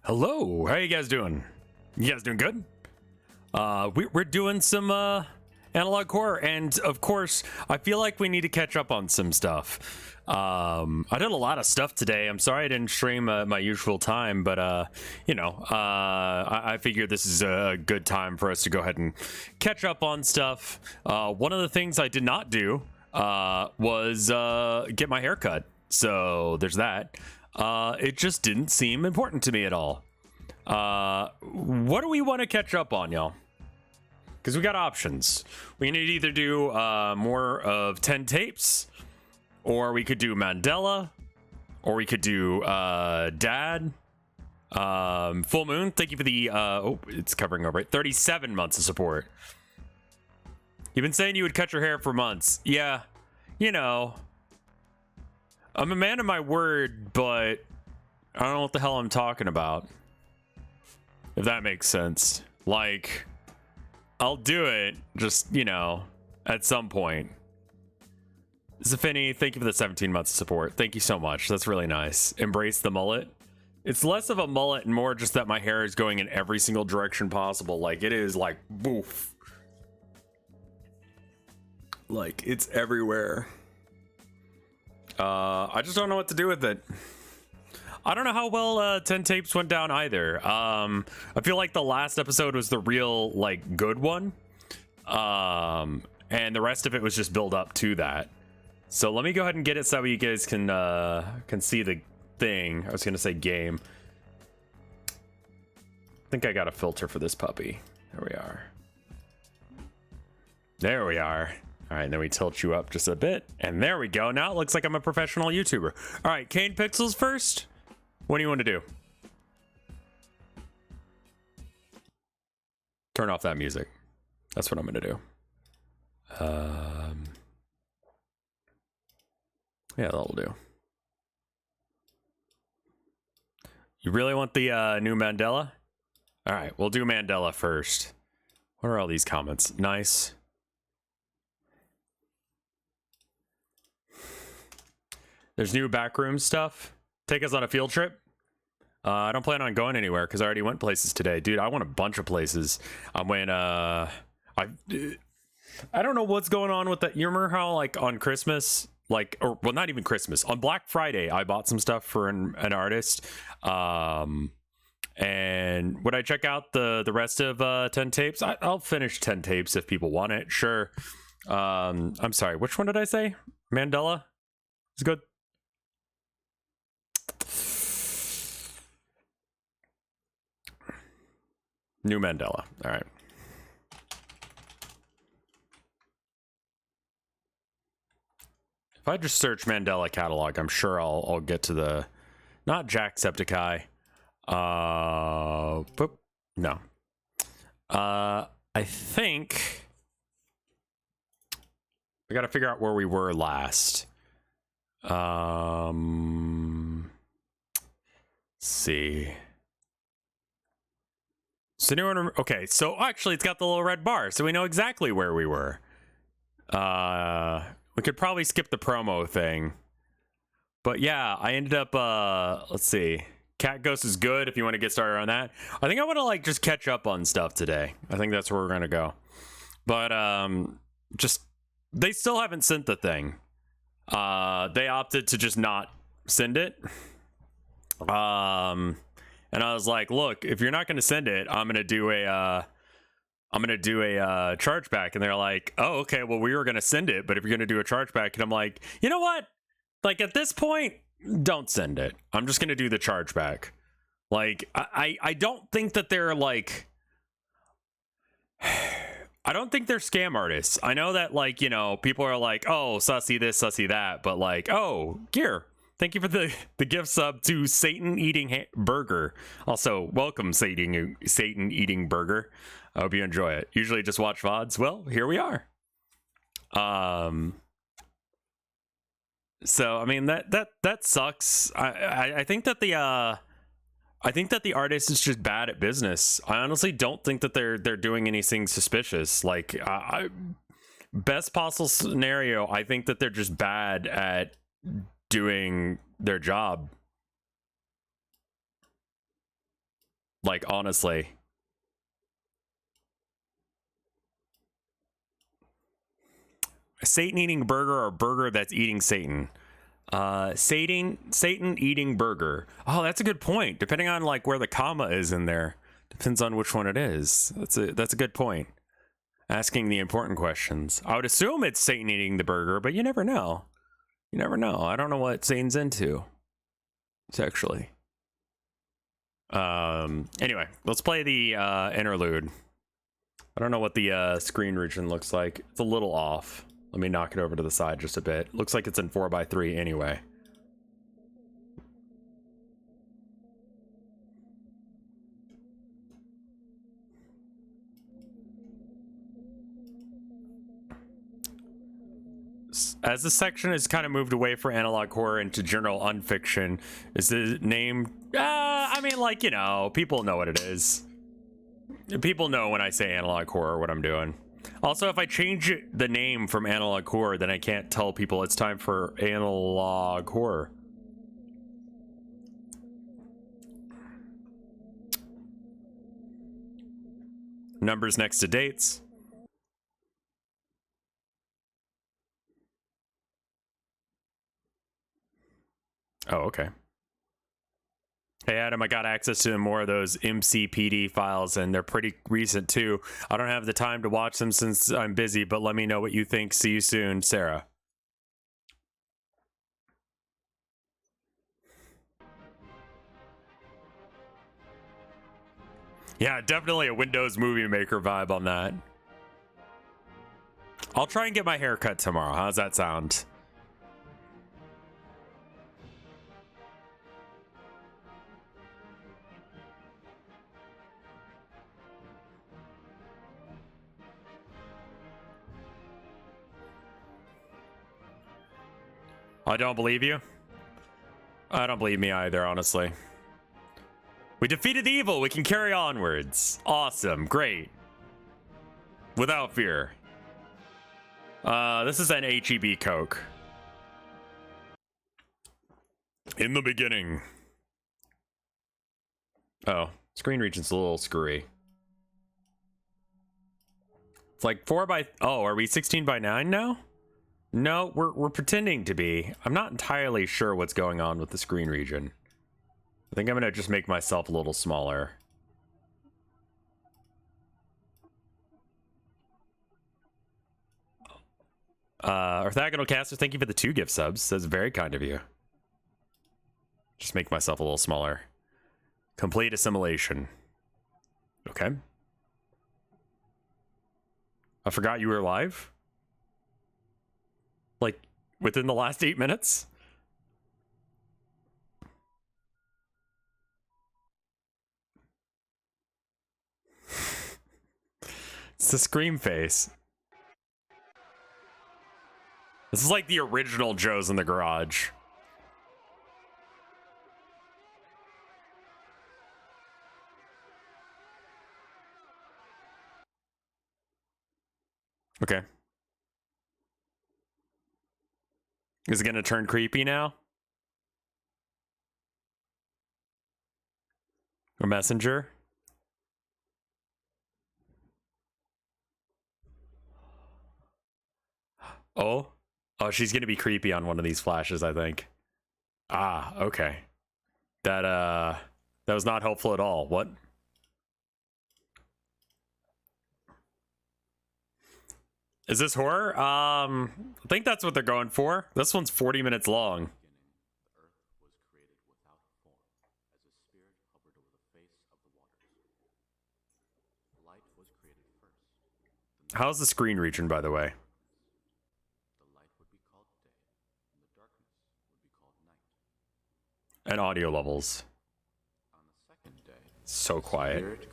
Hello, how you guys doing? You guys doing good? We're doing some analog horror, and of course, I feel like we need to catch up on some stuff. I did a lot of stuff today. I'm sorry I didn't stream my usual time, but you know, I figured this is a good time for us to go ahead and catch up on stuff. One of the things I did not do was get my hair cut, so there's that. It just didn't seem important to me at all. What do we want to catch up on, y'all? Because we got options. We can either do more of 10 tapes, or we could do Mandela, or we could do Dad. Full Moon, thank you for the oh, it's covering over it. 37 months of support. You've been saying you would cut your hair for months. Yeah, you know, I'm a man of my word, but I don't know what the hell I'm talking about. If that makes sense. Like, I'll do it, just, you know, at some point. Zafini, thank you for the 17 months of support. Thank you so much. That's really nice. Embrace the mullet. It's less of a mullet and more just that my hair is going in every single direction possible. Like, it is like, boof. Like, it's everywhere. I just don't know what to do with it. I don't know how well 10 tapes went down either. I feel like the last episode was the real, like, good one. And the rest of it was just build up to that. So let me go ahead and get it so you guys can see the thing. I was gonna say game. I think I got a filter for this puppy. There we are. There we are. All right, then we tilt you up just a bit, and there we go. Now it looks like I'm a professional YouTuber. All right, Kane Pixels first. What do you want to do? Turn off that music. That's what I'm going to do. Yeah, that'll do. You really want the new Mandela? All right, we'll do Mandela first. What are all these comments? Nice. There's new backrooms stuff. Take us on a field trip. I don't plan on going anywhere because I already went places today. Dude, I went a bunch of places. I went, I don't know what's going on with that. You remember how, like, on Christmas, like, or, well, not even Christmas. On Black Friday, I bought some stuff for an artist. And would I check out the rest of 10 tapes? I'll finish 10 tapes if people want it. Sure. I'm sorry. Which one did I say? Mandela? It's good. New Mandela. All right. If I just search Mandela Catalog, I'm sure I'll get to the, not Jacksepticeye. Boop. No. I think we got to figure out where we were last. Let's see. So anyone, okay, so actually it's got the little red bar, so we know exactly where we were. We could probably skip the promo thing. But yeah, I ended up, let's see. Cat Ghost is good if you want to get started on that. I think I want to, like, just catch up on stuff today. I think that's where we're going to go. But, just, they still haven't sent the thing. They opted to just not send it. And I was like, look, if you're not going to send it, I'm going to do a chargeback. And they're like, oh, okay, well, we were going to send it, but if you're going to do a chargeback, and I'm like, you know what? Like, at this point, don't send it. I'm just going to do the chargeback. Like, I don't think that they're, like, I don't think they're scam artists. I know that, like, you know, people are like, oh, sussy this, sussy that, but like, oh, Gear. Thank you for the gift sub to Satan Eating Burger. Also, welcome, Satan Eating Burger. I hope you enjoy it. Usually just watch VODs. Well, here we are. So I mean that sucks. I think that the artist is just bad at business. I honestly don't think that they're doing anything suspicious. Like, best possible scenario, I think that they're just bad at doing their job. Like, honestly. A Satan eating burger or a burger that's eating Satan? Satan eating burger. Oh, that's a good point. Depending on like where the comma is in there. Depends on which one it is. That's a good point. Asking the important questions. I would assume it's Satan eating the burger, but you never know. You never know. I don't know what Satan's into. Sexually. Anyway, let's play the interlude. I don't know what the screen region looks like. It's a little off. Let me knock it over to the side just a bit. Looks like it's in 4:3 anyway. As the section has kind of moved away from analog horror into general unfiction, is the name... I mean, like, you know, people know what it is. People know when I say analog horror what I'm doing. Also, if I change the name from analog horror, then I can't tell people it's time for analog horror. Numbers next to dates. Oh, okay. Hey, Adam, I got access to more of those MCPD files, and they're pretty recent, too. I don't have the time to watch them since I'm busy, but let me know what you think. See you soon, Sarah. Yeah, definitely a Windows Movie Maker vibe on that. I'll try and get my hair cut tomorrow. How's that sound? I don't believe you. I don't believe me either, honestly. We defeated the evil. We can carry onwards. Awesome. Great. Without fear. This is an HEB Coke. In the beginning. Oh, screen region's a little screwy. It's like 4:... Oh, are we 16:9 now? No, we're pretending to be. I'm not entirely sure what's going on with the screen region. I think I'm gonna just make myself a little smaller. Orthogonal Caster, thank you for the 2 gift subs. That's very kind of you. Just make myself a little smaller. Complete assimilation. Okay. I forgot you were live. Like, within the last 8 minutes? It's the scream face. This is like the original Joe's in the Garage. Okay. Is it gonna turn creepy now? A messenger? Oh? Oh, she's gonna be creepy on one of these flashes, I think. Ah, okay. That was not helpful at all. What? Is this horror? I think that's what they're going for. This one's 40 minutes long. How's the screen region, by the way? And audio levels. So quiet.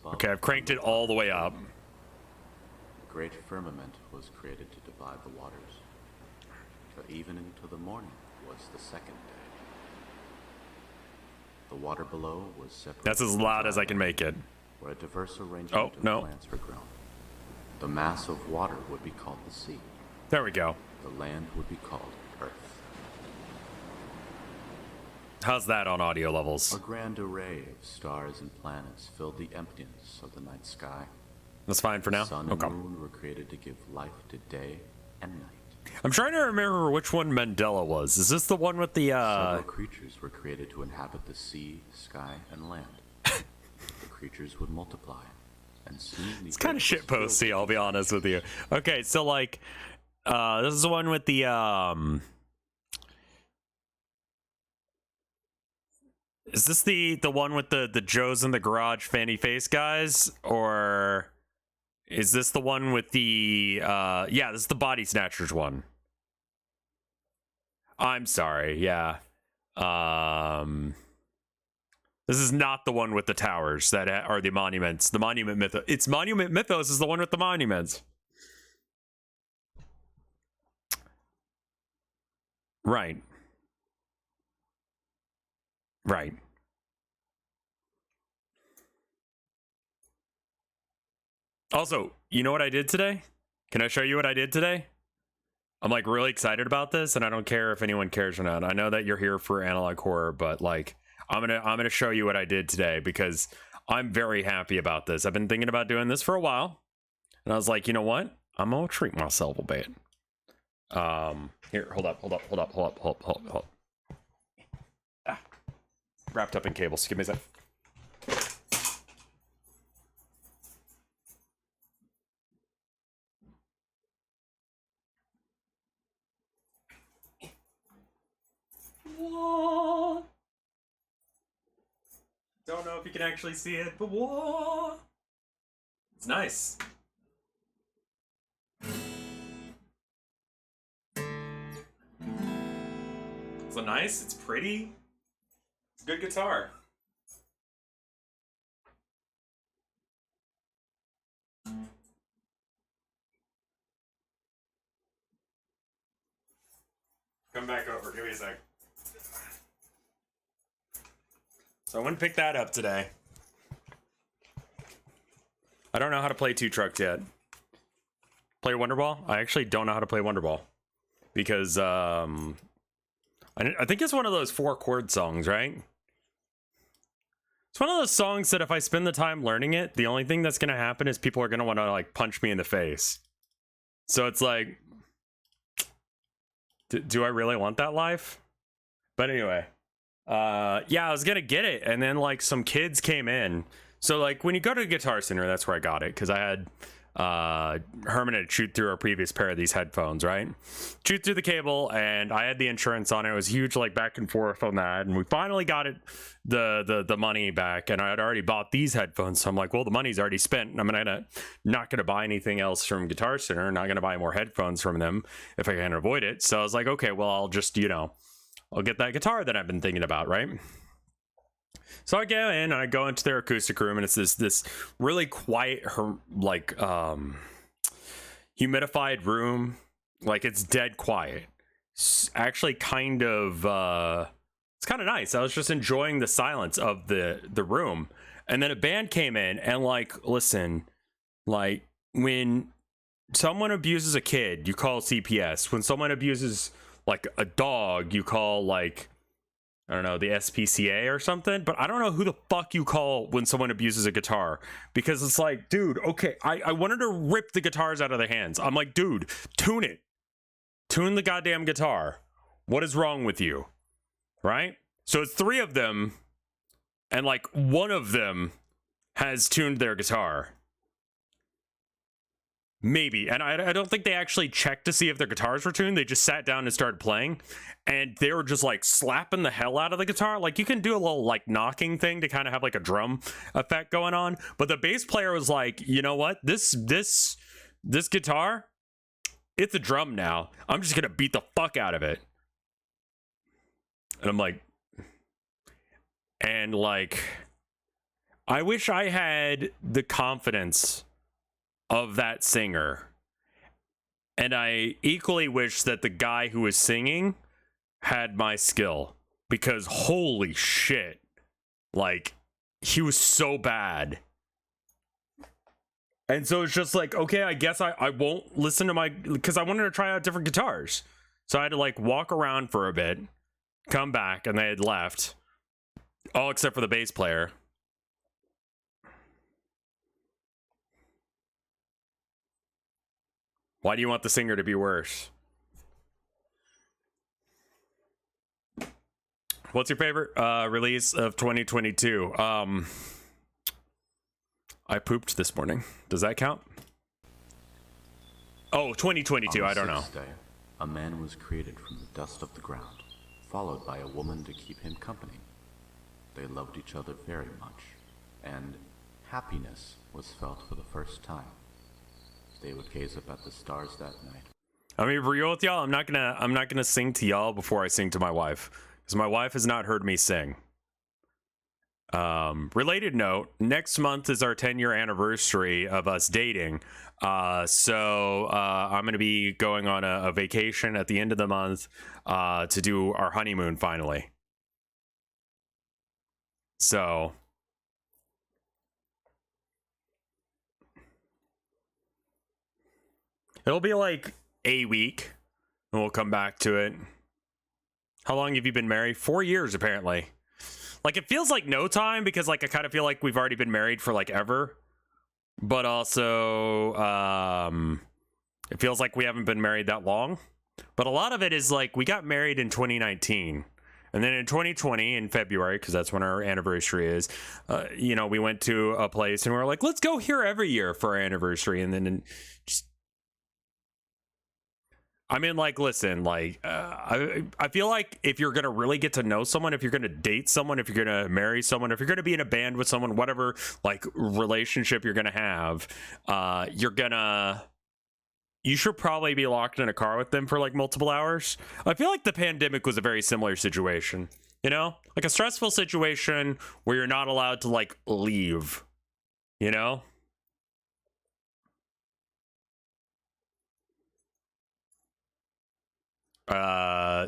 Okay, I've cranked it all the way up. The great firmament was created to divide the waters. The evening to the morning was the second day. The water below was separated. That's as loud as I can make it. Where a diverse arrangement of plants were grown. The mass of water would be called the sea. There we go. The land would be called Earth. How's that on audio A levels? grand array of stars and planets filled the emptiness of the night sky. That's fine for now? Sun and Okay. moon were created to give life to day and night. I'm trying to remember which one Mandela was. Is this the one with the, Several creatures were created to inhabit the sea, sky, and land. The creatures would multiply, and soon the It's kind of shitposty, I'll be honest with you. Okay, so like, this is the one with the, is this the one with the Joe's in the Garage fanny face guys? Or is this the one with the, yeah, this is the Body Snatchers one. I'm sorry, yeah. This is not the one with the towers that are the monuments. The Monument Mythos. It's Monument Mythos is the one with the monuments. Right. Right. Also, you know what I did today? Can I show you what I did today? I'm like really excited about this, and I don't care if anyone cares or not. I know that you're here for analog horror, but like I'm gonna show you what I did today because I'm very happy about this. I've been thinking about doing this for a while, and I was like, you know what? I'm gonna treat myself a bit. Here, hold up. Ah, wrapped up in cables. Give me a sec. Whoa. Don't know if you can actually see it, but whoa. It's nice. It's nice, it's pretty. It's a good guitar. Come back over, give me a sec. So I went and picked that up today. I don't know how to play Two Trucks yet. Play Wonderball? I actually don't know how to play Wonderball. Because, I think it's one of those 4-chord songs, right? It's one of those songs that if I spend the time learning it, the only thing that's going to happen is people are going to want to, like, punch me in the face. So it's like, do I really want that life? But anyway, yeah, I was going to get it. And then, like, some kids came in. So, like, when you go to the Guitar Center, that's where I got it. Because I had Herman had chewed through a previous pair of these headphones, right? Chewed through the cable, and I had the insurance on it. It was huge, like, back and forth on that. And we finally got it, the money back. And I had already bought these headphones. So I'm like, well, the money's already spent. I'm not going to buy anything else from Guitar Center. Not going to buy more headphones from them if I can avoid it. So I was like, okay, well, I'll just, I'll get that guitar that I've been thinking about, right? So I go in and I go into their acoustic room, and it's this really quiet, like, humidified room. Like, it's dead quiet. It's actually kind of, it's kind of nice. I was just enjoying the silence of the room. And then a band came in and, like, listen, like, when someone abuses a kid, you call CPS. When someone abuses, like, a dog, you call, like, I don't know, the SPCA or something, but I don't know who the fuck you call when someone abuses a guitar, because it's like, dude, okay, I wanted to rip the guitars out of their hands. I'm like, dude, tune it. Tune the goddamn guitar. What is wrong with you? Right? So it's 3 of them, and like one of them has tuned their guitar. Maybe. And I don't think they actually checked to see if their guitars were tuned. They just sat down and started playing. And they were just like slapping the hell out of the guitar. Like, you can do a little like knocking thing to kind of have like a drum effect going on. But the bass player was like, you know what? This guitar, it's a drum now. I'm just going to beat the fuck out of it. And I'm like, I wish I had the confidence of that singer, and I equally wish that the guy who was singing had my skill, because holy shit, like, he was so bad. And so it's just like, okay, I guess I won't listen to because I wanted to try out different guitars. So I had to like walk around for a bit, come back, and they had left. All except for the bass player. Why do you want the singer to be worse? What's your favorite release of 2022? I pooped this morning. Does that count? Oh, 2022, I don't know. Day, a man was created from the dust of the ground, followed by a woman to keep him company. They loved each other very much, and happiness was felt for the first time. They would gaze up at the stars that night. I mean, for real with y'all, I'm not gonna sing to y'all before I sing to my wife, because my wife has not heard me sing. Related note, next month is our 10-year anniversary of us dating. So I'm going to be going on a vacation at the end of the month to do our honeymoon finally. So it'll be like a week and we'll come back to it. How long have you been married? 4 years, apparently. Like, it feels like no time because, like, I kind of feel like we've already been married for, like, ever. But also, it feels like we haven't been married that long. But a lot of it is, like, we got married in 2019. And then in 2020, in February, because that's when our anniversary is, you know, we went to a place and we were like, let's go here every year for our anniversary. And then just... I mean, like, listen, like, I feel like if you're going to really get to know someone, if you're going to date someone, if you're going to marry someone, if you're going to be in a band with someone, whatever, like, relationship you're going to have, you should probably be locked in a car with them for, like, multiple hours. I feel like the pandemic was a very similar situation, you know? Like, a stressful situation where you're not allowed to, like, leave, you know?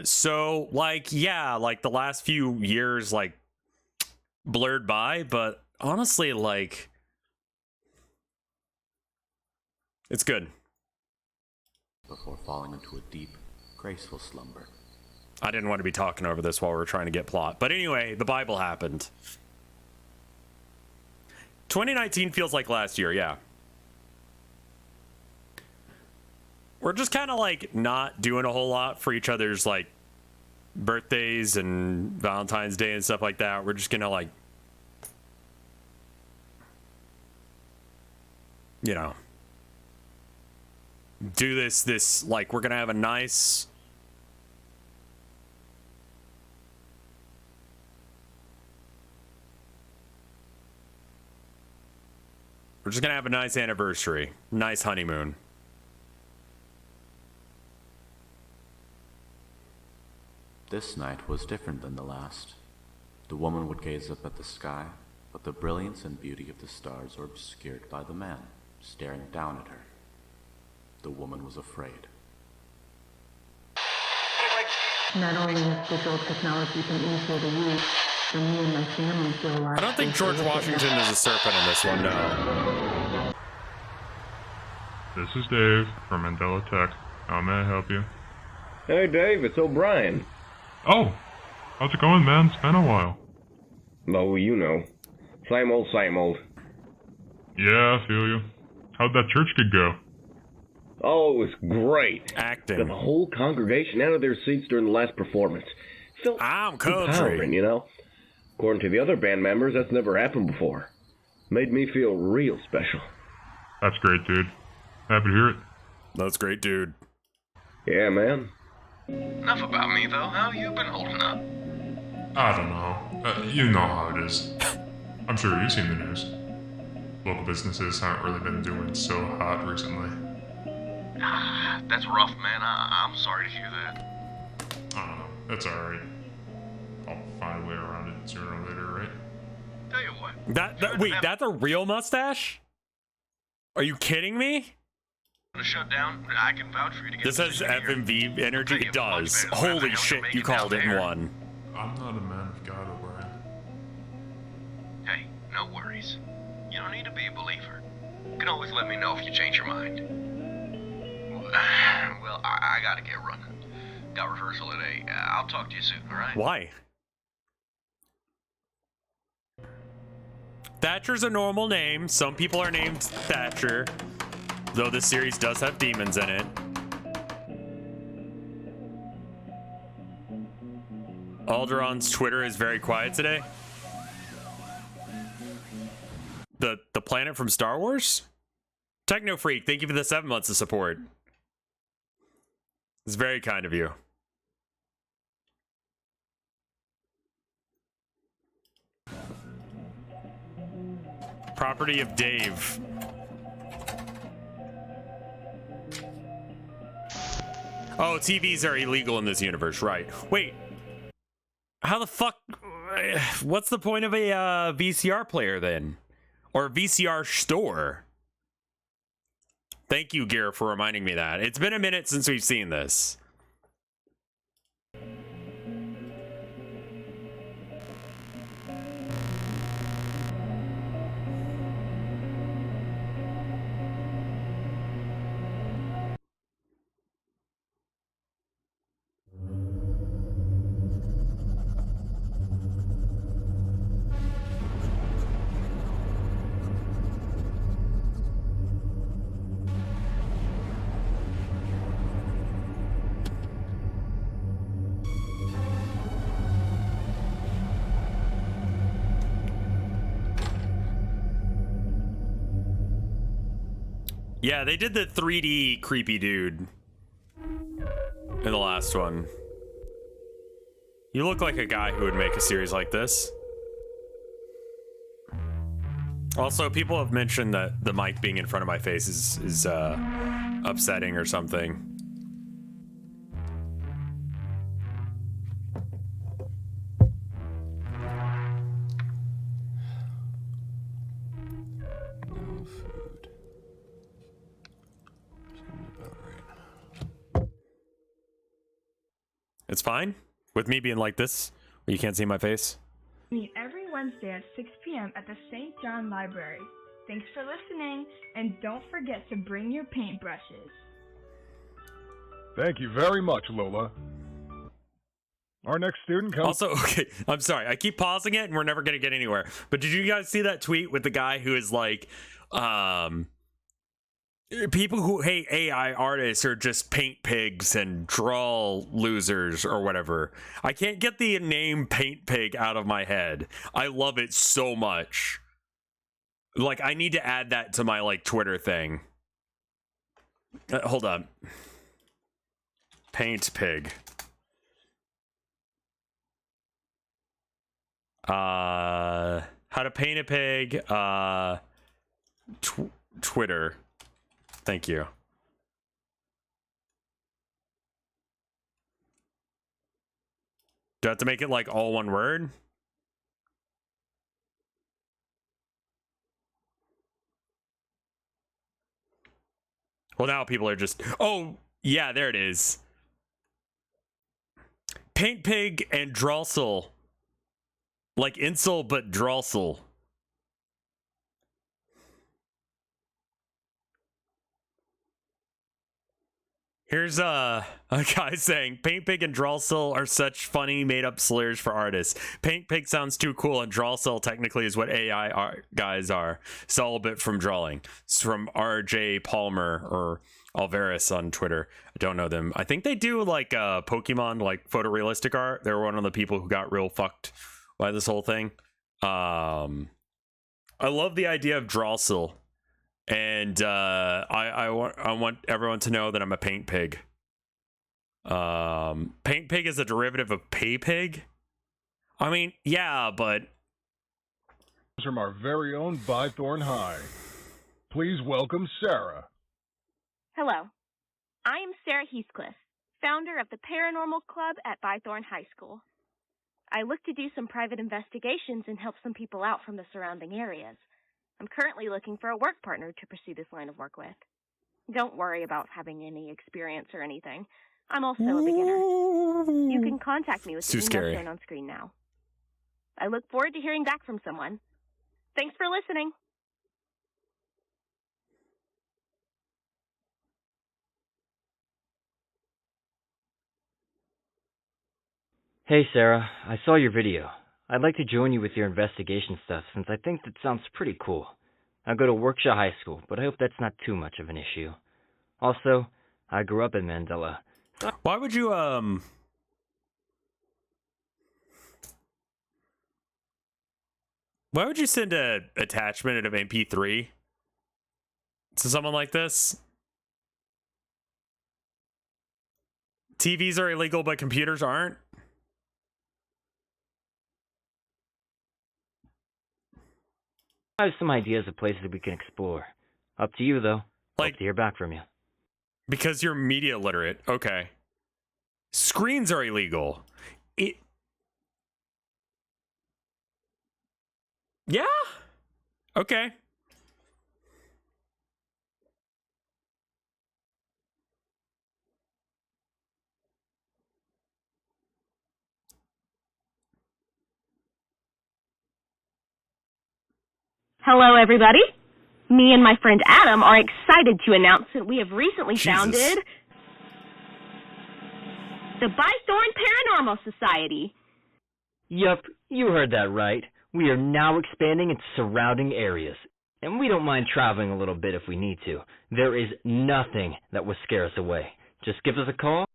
So, like, yeah, like, the last few years, like, blurred by, but honestly, like, it's good. Before falling into a deep, graceful slumber. I didn't want to be talking over this while we were trying to get plot. But anyway, the Bible happened. 2019 feels like last year, yeah. We're just kind of, like, not doing a whole lot for each other's, like, birthdays and Valentine's Day and stuff like that. We're just gonna, like, you know, do this, like, we're gonna have a nice... We're just gonna have a nice anniversary. Nice honeymoon. This night was different than the last. The woman would gaze up at the sky, but the brilliance and beauty of the stars were obscured by the man staring down at her. The woman was afraid. Not only has digital technology been easier to use, for me and my family feel alive. I don't think George Washington is a serpent in this one, no. This is Dave from Mandela Tech. How may I help you? Hey Dave, it's O'Brien. Oh, how's it going, man? It's been a while. Oh, you know. Same old, same old. Yeah, I feel you. How'd that church gig go? Oh, it was great. Acting. Got the whole congregation out of their seats during the last performance. Felt I'm country. empowering, you know? According to the other band members, that's never happened before. Made me feel real special. That's great, dude. Happy to hear it. That's great, dude. Yeah, man. Enough about me, though. How you been holding up? I don't know. You know how it is. I'm sure you've seen the news. Local businesses haven't really been doing so hot recently. That's rough, man. I'm sorry to hear that. I don't know. That's alright. I'll find a way around it sooner or later, right? Tell you what. Wait, that's a real mustache? Are you kidding me? To shut down, I can vouch for you to get This has FMV energy. It does. Holy shit, you called it in one. I'm not a man of God, O'Brien. Hey, no worries. You don't need to be a believer. You can always let me know if you change your mind. Well, I gotta get running. Got rehearsal at 8. I'll talk to you soon, alright? Why? Thatcher's a normal name. Some people are named Thatcher, though this series does have demons in it. Alderon's Twitter is very quiet today. The planet from Star Wars? Techno Freak, thank you for the 7 months of support. It's very kind of you. Property of Dave. Oh, TVs are illegal in this universe, right? Wait. How the fuck? What's the point of a VCR player then? Or a VCR store? Thank you, Gear, for reminding me that. It's been a minute since we've seen this. Yeah, they did the 3D creepy dude in the last one. You look like a guy who would make a series like this. Also, people have mentioned that the mic being in front of my face is upsetting or something. It's fine with me being like this, where you can't see my face. Meet every Wednesday at 6 p.m. at the St. John Library. Thanks for listening, and don't forget to bring your paintbrushes. Thank you very much, Lola. Our next student comes... Also, okay, I'm sorry. I keep pausing it, and we're never going to get anywhere. But did you guys see that tweet with the guy who is like, people who hate AI artists are just paint pigs and draw losers or whatever. I can't get the name Paint Pig out of my head. I love it so much. Like, I need to add that to my, like, Twitter thing. Hold on. Paint Pig. How to paint a pig. Twitter. Thank you. Do I have to make it like all one word? Well, now people are just... Oh, yeah, there it is. Paint Pig and Drossel. Like Insel, but Drossel. Here's a guy saying, Paint Pig and Drossel are such funny made-up slurs for artists. Paint Pig sounds too cool, and Drossel technically is what AI guys are. Celibate from drawing. It's from RJ Palmer or Alvarez on Twitter. I don't know them. I think they do like Pokemon, like photorealistic art. They're one of the people who got real fucked by this whole thing. I love the idea of Drossel. And I want everyone to know that I'm a paint pig. Paint Pig is a derivative of pay pig. I mean, yeah, but from our very own Bythorn High. Please welcome Sarah. Hello. I am Sarah Heathcliff, founder of the Paranormal Club at Bythorn High School. I look to do some private investigations and help some people out from the surrounding areas. I'm currently looking for a work partner to pursue this line of work with. Don't worry about having any experience or anything. I'm also a beginner. You can contact me with the email shown on screen now. I look forward to hearing back from someone. Thanks for listening. Hey Sarah, I saw your video. I'd like to join you with your investigation stuff since I think that sounds pretty cool. I go to Workshop High School, but I hope that's not too much of an issue. Also, I grew up in Mandela. Why would you, why would you send a attachment of MP3 to someone like this? TVs are illegal, but computers aren't? I have some ideas of places we can explore. Up to you, though. Hope to hear back from you. Because you're media literate. Okay. Screens are illegal. Yeah? Okay. Hello, everybody. Me and my friend Adam are excited to announce that we have recently founded the Bythorn Paranormal Society. Yup, you heard that right. We are now expanding into surrounding areas. And we don't mind traveling a little bit if we need to. There is nothing that will scare us away. Just give us a call.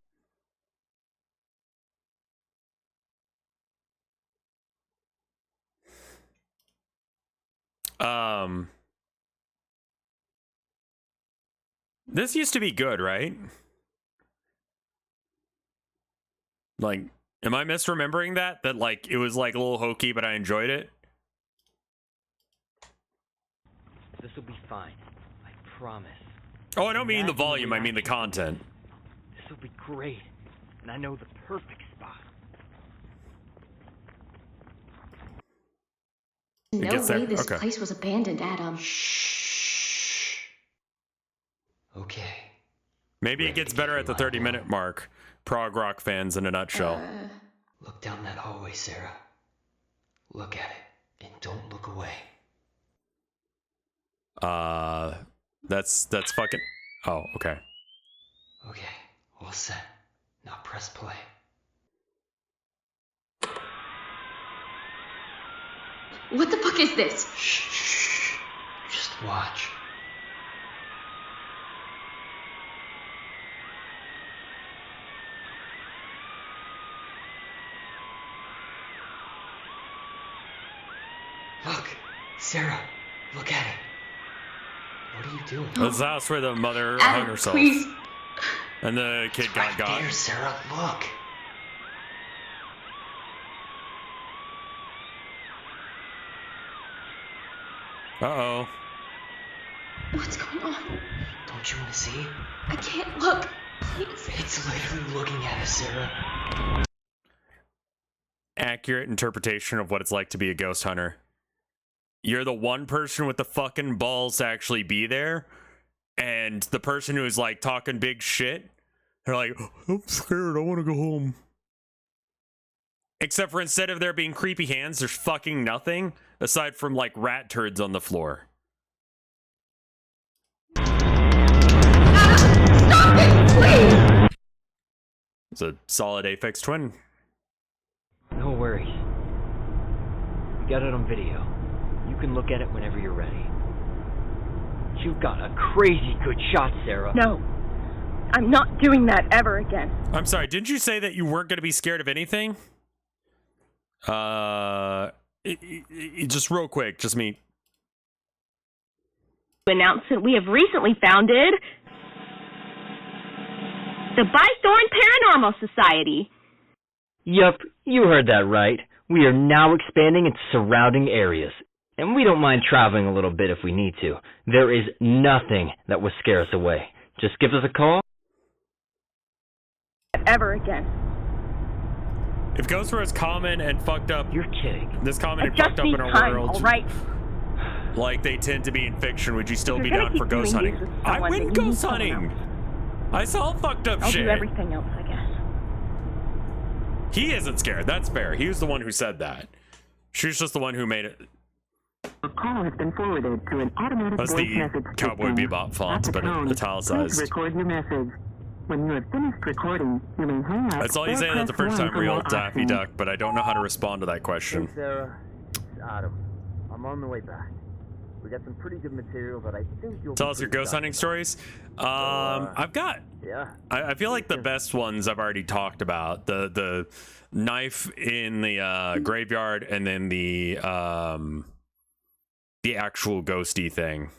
This used to be good, right? Like, am I misremembering that? That, like, it was, like, a little hokey, but I enjoyed it? This will be fine. I promise. Oh, I don't mean the volume, I mean the content. This will be great. And I know the perfect spot. No way this place was abandoned, Adam. Okay. Maybe it gets better at the 30-minute mark. Prog rock fans in a nutshell. Look down that hallway, Sarah. Look at it, and don't look away. That's fucking... Oh, okay. Okay, all set. Now press play. What the fuck is this? Shh. Just watch. Look, Sarah, look at it. What are you doing? That's the house where the mother Adam, hung herself. Please. And the kid got got. There, Sarah, look. Uh-oh. What's going on? Don't you want to see? I can't look. Please. It's literally looking at us, Sarah. Accurate interpretation of what it's like to be a ghost hunter. You're the one person with the fucking balls to actually be there, and the person who's like talking big shit, they're like, I'm scared, I want to go home. Except for instead of there being creepy hands, there's fucking nothing aside from like rat turds on the floor. Stop it, please! It's a solid Aphex Twin. No worries. We got it on video. You can look at it whenever you're ready. You got a crazy good shot, Sarah. No, I'm not doing that ever again. I'm sorry, didn't you say that you weren't going to be scared of anything? Just real quick, just me. Announce that we have recently founded the Bythorn Paranormal Society. Yup, you heard that right. We are now expanding into surrounding areas. And we don't mind traveling a little bit if we need to. There is nothing that will scare us away. Just give us a call. Ever again. If ghosts were as common and fucked up... You're kidding. This common and Just fucked up need in our time, world... all right? Like they tend to be in fiction, would you still If be you're down gonna for keep ghost doing hunting? these with I someone, went then you need ghost someone hunting! else. I saw fucked up I'll shit. do everything else, I guess. He isn't scared, that's fair. He was the one who said that. She was just the one who made it. A call has been forwarded to an automatic That's voice the message Cowboy system. Bebop font, At the but tone, italicized. please record your message. When you have finished recording, you may hang up. That's all you say. That's the first time real Daffy Duck, but I don't know how to respond to that question. Hey Sarah, it's Adam. I'm on the way back. We got some pretty good material that I think you'll tell us your ghost hunting stories. I've got. Yeah. I feel like the best ones I've already talked about. The knife in the graveyard, and then the actual ghosty thing.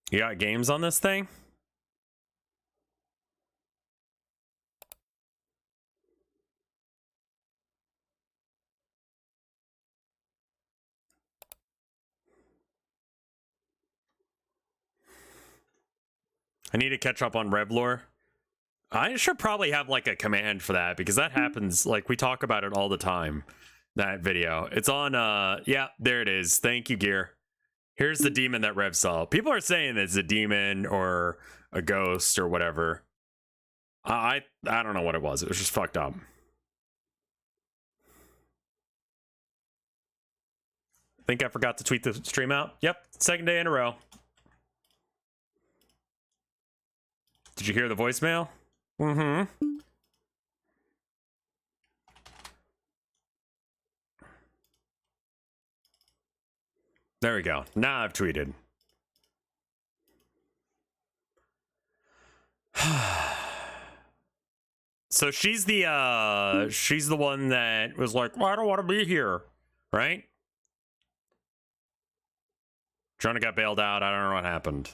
You got games on this thing? I need to catch up on Revlore. I should probably have like a command for that, because that happens, like we talk about it all the time. That video. It's on yeah, there it is. Thank you, Gear. Here's the demon that Rev saw. People are saying it's a demon or a ghost or whatever. I don't know what it was. It was just fucked up. I think I forgot to tweet the stream out. Yep, second day in a row. Did you hear the voicemail? Mm-hmm. There we go. Now I've tweeted. So she's the one that was like, well, I don't want to be here, right? Jonah got bailed out. I don't know what happened.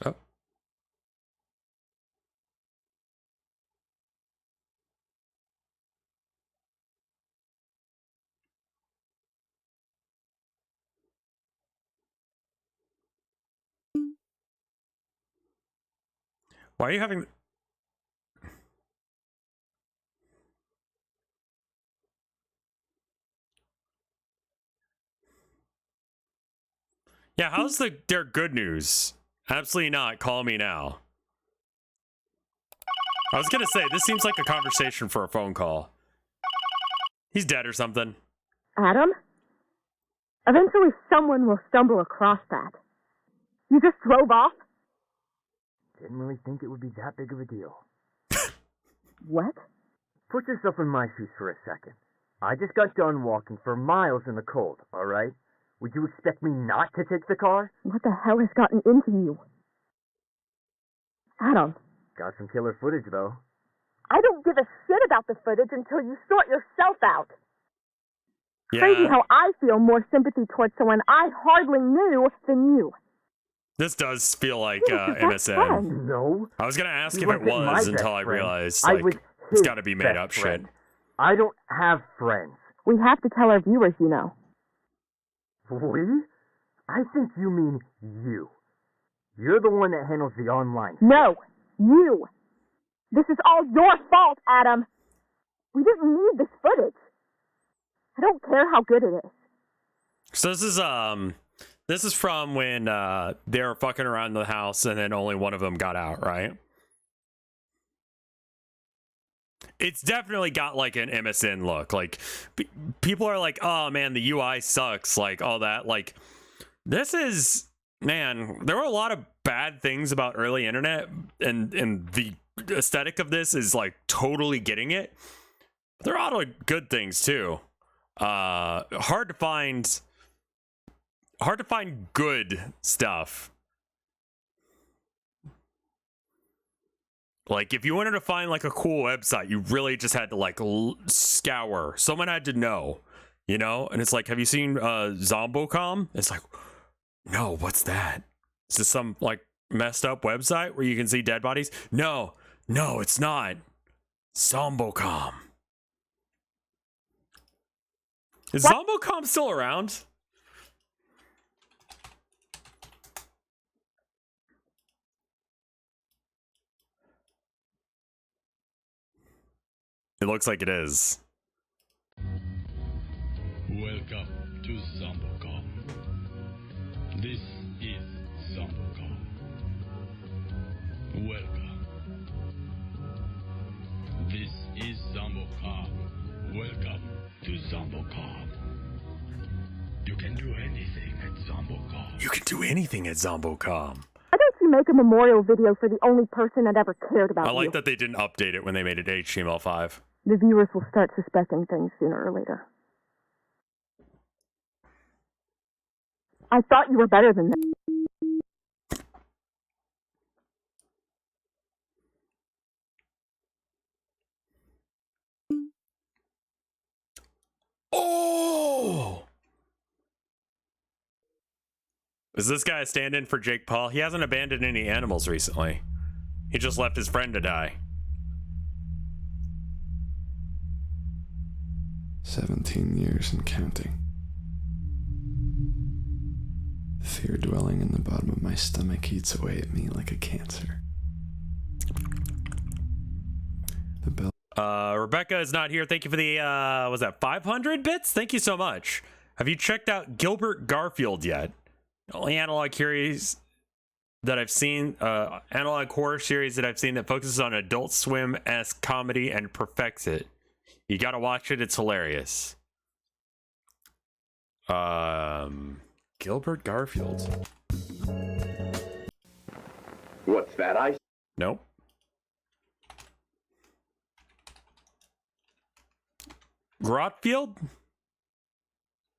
Oh. Why are you having... Yeah, how's their good news? Absolutely not. Call me now. I was gonna say, this seems like a conversation for a phone call. He's dead or something. Adam? Eventually someone will stumble across that. You just drove off? Didn't really think it would be that big of a deal. What? Put yourself in my shoes for a second. I just got done walking for miles in the cold, alright? Would you expect me not to take the car? What the hell has gotten into you? Adam. Got some killer footage, though. I don't give a shit about the footage until you sort yourself out. Yeah. Crazy how I feel more sympathy towards someone I hardly knew than you. This does feel like MSN. No. I was gonna ask if it was until I realized, like, it's gotta be made up shit. I don't have friends. We have to tell our viewers, you know. We? I think you mean you. You're the one that handles the online. No, you. This is all your fault, Adam. We didn't need this footage. I don't care how good it is. So this is from when they were fucking around the house and then only one of them got out, right? It's definitely got like an MSN look. Like people are like, oh man, the UI sucks, like all that. Like this is, man, there were a lot of bad things about early internet, and the aesthetic of this is like totally getting it. But there are a lot of good things too. Hard to find good stuff. Like if you wanted to find like a cool website, you really just had to like scour. Someone had to know, you know? And it's like, have you seen Zombocom? It's like, no, what's that? Is this some like messed up website where you can see dead bodies? No, it's not. Zombocom. Is Zombocom still around? It looks like it is. Welcome to Zombocom. This is Zombocom. Welcome. This is Zombocom. Welcome to Zombocom. can do anything at ZomboCom. You can do anything at ZomboCom. Why don't you make a memorial video for the only person that ever cared about I you? like that they didn't update it when they made it HTML5. The viewers will start suspecting things sooner or later. I thought you were better than this. Oh! Is this guy a stand-in for Jake Paul? He hasn't abandoned any animals recently. He just left his friend to die. 17 years and counting. The fear dwelling in the bottom of my stomach eats away at me like a cancer. The bell. Rebecca is not here. Thank you for the, was that 500 bits? Thank you so much. Have you checked out Gilbert Garfield yet? The only analog series that I've seen, analog horror series that I've seen that focuses on Adult Swim-esque comedy and perfects it. You gotta watch it. It's hilarious. Gilbert Garfield. What's that? Nope. Grotfield?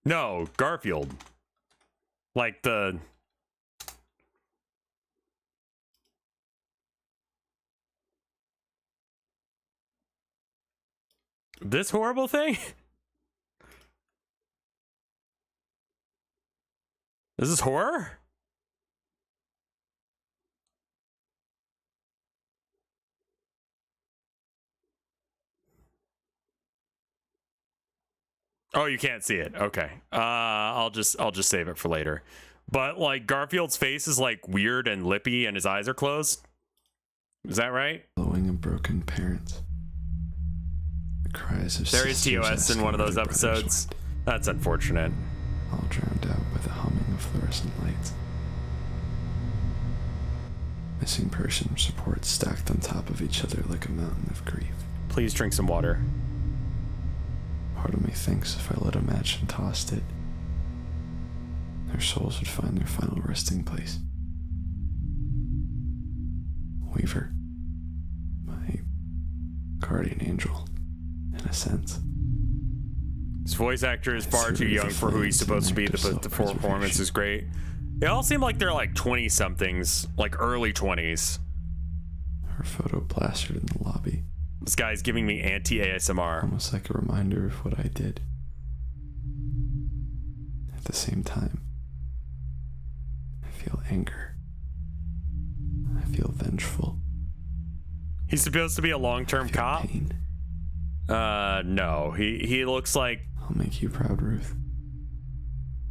No, Garfield. Like the... This horrible thing? This is horror? Oh, you can't see it. Okay. I'll just save it for later. But like Garfield's face is like weird and lippy and his eyes are closed. Is that right? Blowing of broken parents. The cries of there is sisters TOS in asking one of where those their brothers episodes. went, That's unfortunate. all drowned out by the humming of fluorescent lights. Missing person reports stacked on top of each other like a mountain of grief. Please drink some water. Part of me thinks if I lit a match and tossed it, their souls would find their final resting place. Weaver, my guardian angel, in a sense. His voice actor is far too young for who he's supposed to be. The performance is great. They all seem like they're like 20-somethings, like early 20s. Her photo plastered in the lobby. This guy's giving me anti-ASMR. Almost like a reminder of what I did. At the same time, I feel anger. I feel vengeful. He's supposed to be a long-term cop? Pain. No. He looks like... I'll make you proud, Ruth.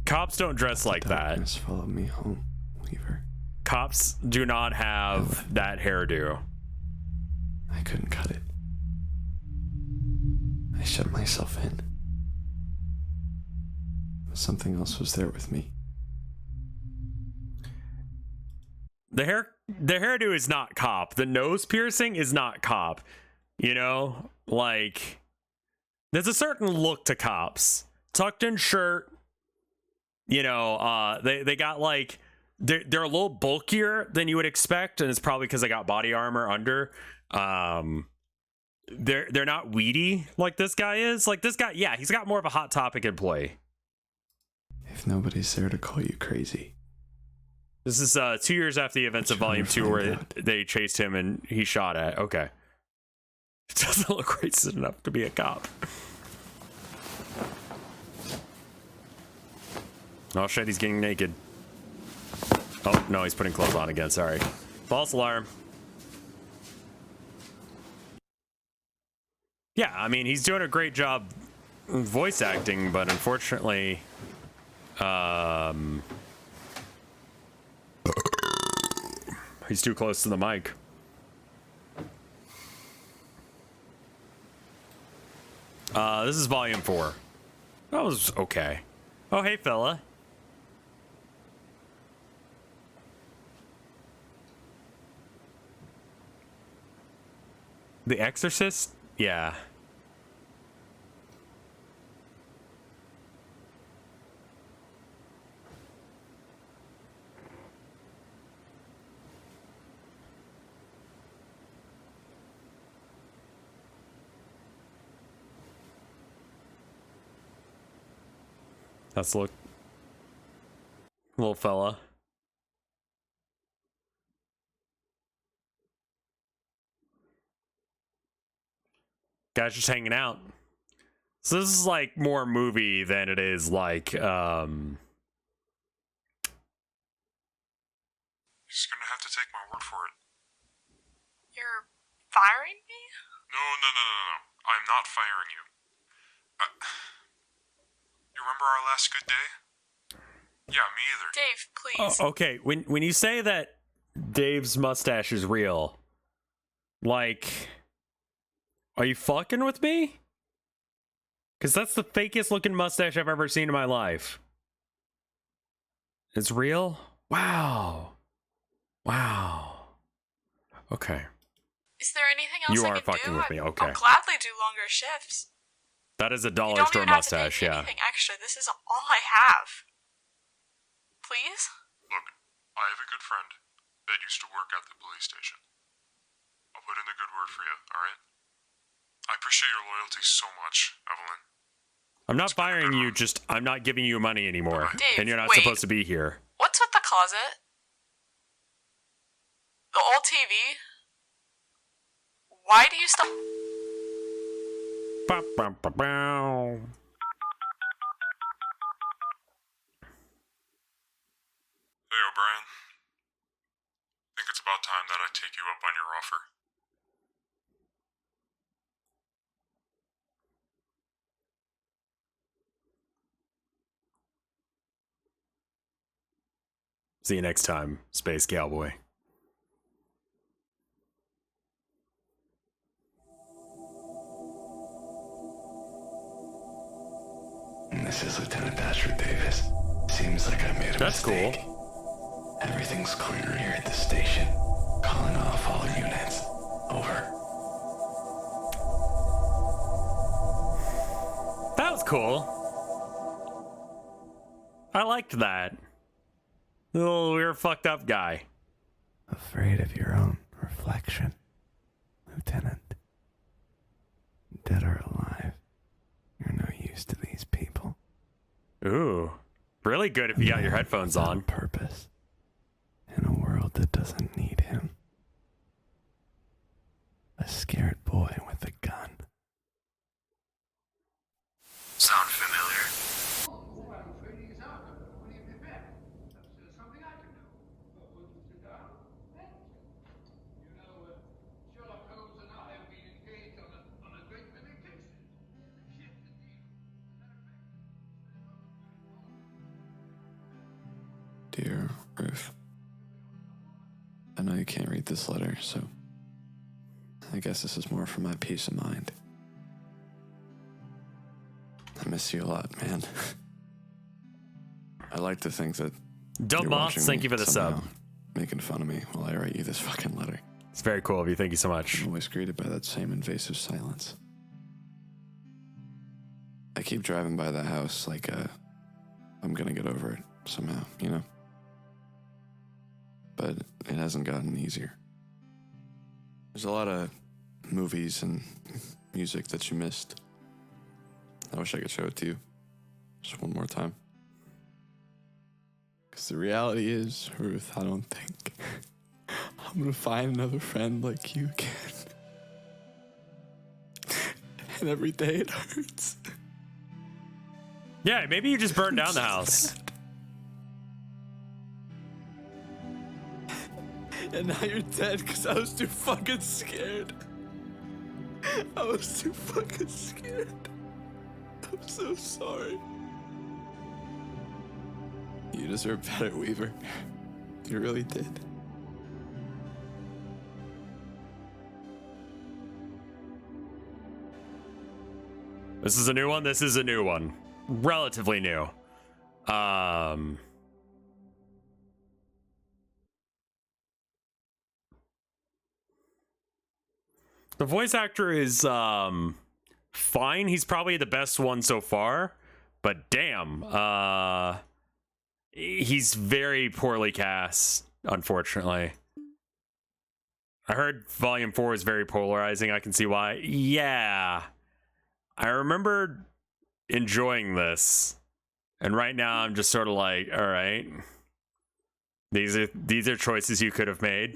Cops don't dress like that. Follow me home, Weaver. Cops do not have that hairdo. I couldn't cut it. I shut myself in. But something else was there with me. The hairdo is not cop. The nose piercing is not cop. You know, like there's a certain look to cops. Tucked in shirt. You know, they got like they're a little bulkier than you would expect, and it's probably because they got body armor under. They're not weedy like this guy is. Like this guy, yeah, he's got more of a Hot Topic employee. If nobody's there to call you crazy. This is 2 years after the events of Volume 2 where they chased him and he shot at. Okay. It doesn't look racist enough to be a cop. Oh shit, he's getting naked. Oh, no, he's putting clothes on again, sorry. False alarm. Yeah, I mean, he's doing a great job voice acting, but unfortunately, he's too close to the mic. This is Volume 4. That was okay. Oh, hey, fella. The Exorcist? Yeah. That's a little fella. Guys just hanging out. So this is like more movie than it is like Just gonna have to take my word for it. You're firing me? No. I'm not firing you. You remember our last good day? Yeah, me either. Dave, please. Oh, okay, when you say that Dave's mustache is real, like, are you fucking with me? Because that's the fakest looking mustache I've ever seen in my life. It's real? Wow. Okay. Is there anything else You I are can fucking do? with me, okay. I'll gladly do longer shifts. That is a You dollar don't store even have to mustache, pay me yeah. anything extra. This is all I have. Please? Look, I have a good friend that used to work at the police station. I'll put in a good word for you, alright? I appreciate your loyalty so much, Evelyn. I'm not firing you, just I'm not giving you money anymore. Dave, and you're not wait. supposed to be here. What's with the closet? The old TV? Why do you still... Bow. Hey, O'Brien. Think it's about time that I take you up on your offer. See you next time, Space Cowboy. This is Lieutenant Patrick Davis. Seems like I made a That's mistake. cool. Everything's clear here at the station. Calling off all units. Over. That was cool. I liked that. Little weird fucked up guy. Afraid of your own reflection, Lieutenant. Dead or alive, you're no use to these people. Ooh. Really good if you got your headphones on. Purpose. In a world that doesn't need him. A scared boy with a gun. Sound familiar? Dear Ruth, I know you can't read this letter, so I guess this is more for my peace of mind. I miss you a lot, man. I like to think that Dumb you're Moss, watching thank me you for the somehow, sub. making fun of me while I write you this fucking letter. It's very cool of you. Thank you so much. I'm always greeted by that same invasive silence. I keep driving by the house like I'm gonna get over it somehow, you know? But it hasn't gotten easier. There's a lot of movies and music that you missed. I wish I could show it to you. Just one more time. Because the reality is, Ruth, I don't think I'm gonna find another friend like you again. And every day it hurts. Yeah, maybe you just burned down the house. And now you're dead because I was too fucking scared. I was too fucking scared. I'm so sorry. You deserve better, Weaver. You really did. This is a new one. This is a new one. Relatively new. The voice actor is fine. He's probably the best one so far, but damn, he's very poorly cast, unfortunately. I heard Volume 4 is very polarizing. I can see why. Yeah. I remember enjoying this. And right now I'm just sort of like, all right. These are choices you could have made.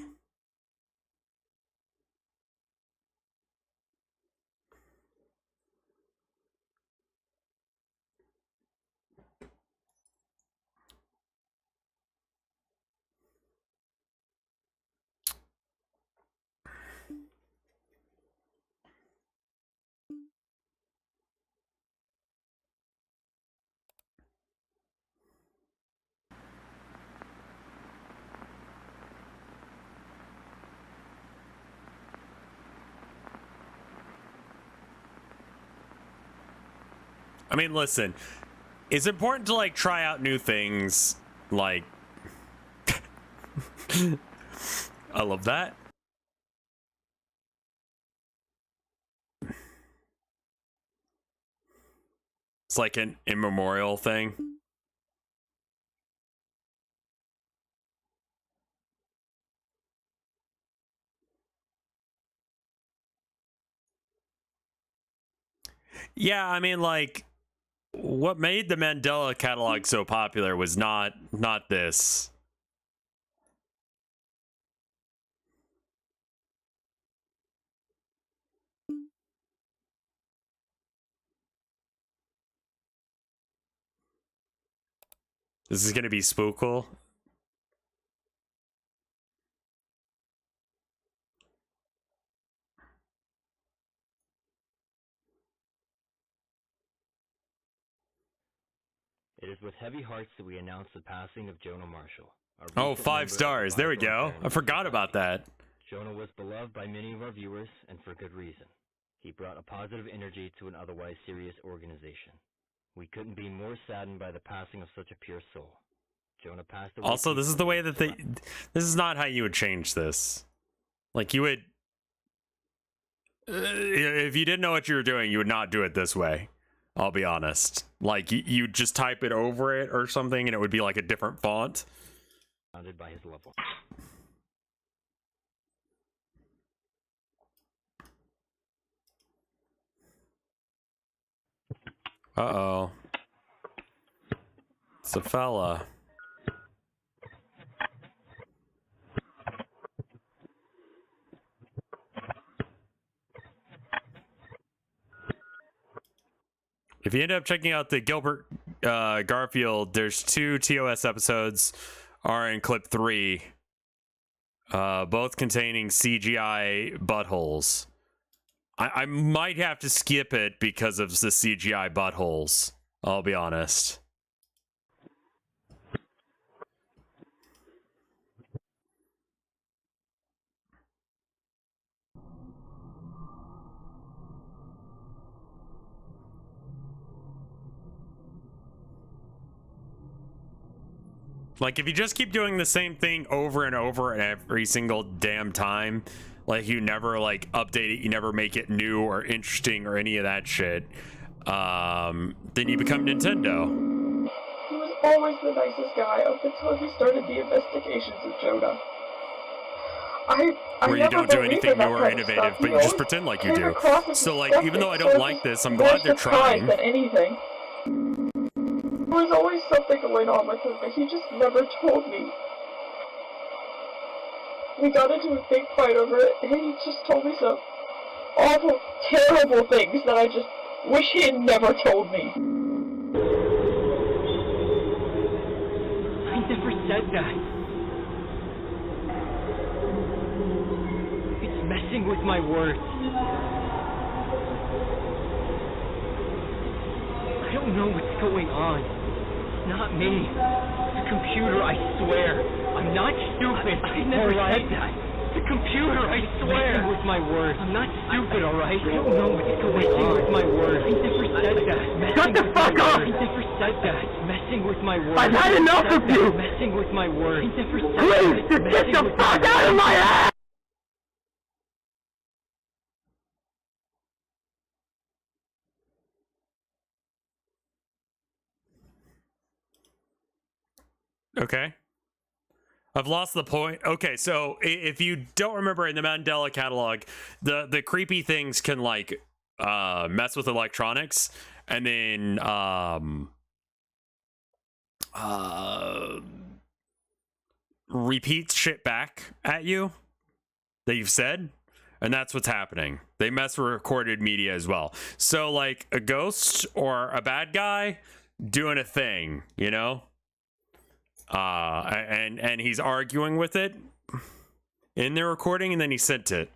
I mean, listen, it's important to like try out new things. Like, I love that. It's like an immemorial thing. Yeah, I mean, like, what made the Mandela Catalog so popular was not this. This is gonna be spookful. It is with heavy hearts that we announce the passing of Jonah Marshall. Oh, 5 stars. There we go. I forgot about that. Jonah was beloved by many of our viewers, and for good reason. He brought a positive energy to an otherwise serious organization. We couldn't be more saddened by the passing of such a pure soul. Jonah passed away. Also, this is the way that this is not how you would change this. Like, you would... if you didn't know what you were doing, you would not do it this way. I'll be honest. Like, you just type it over it or something, and it would be like a different font. Surrounded by his loved ones. Uh-oh. It's a fella. If you end up checking out the Gilbert Garfield, there's 2 TOS episodes are in clip 3, both containing CGI buttholes. I might have to skip it because of the CGI buttholes, I'll be honest. Like, if you just keep doing the same thing over and over every single damn time, like, you never, like, update it, you never make it new or interesting or any of that shit, then you become Nintendo. He was always the nicest guy up until he started the investigations of Jonah. Where you don't do anything new or innovative, but you just pretend like you do. So, like, even though I don't like this, I'm glad they're trying. Than anything. There was always something going on with him, but he just never told me. We got into a big fight over it, and he just told me some awful, terrible things that I just wish he had never told me. I never said that. It's messing with my words. I don't know what's going on. It's not me. It's a computer, I swear. I'm not stupid. I never said that. It's a computer, I swear. Messing with my words. I'm not stupid, alright? I don't know what's going on. Messing with my words. I never said that. Shut the fuck up! I never said that. Messing with my words. I've had enough of you! Messing with my words. I never said Please, that. just get the fuck out of my ass! Okay. I've lost the point. Okay, so if you don't remember, in the Mandela Catalog, the creepy things can, like, mess with electronics, and then repeats shit back at you that you've said, and that's what's happening. They mess with recorded media as well. So like a ghost or a bad guy doing a thing, you know, and he's arguing with it in the recording, and then he sent it.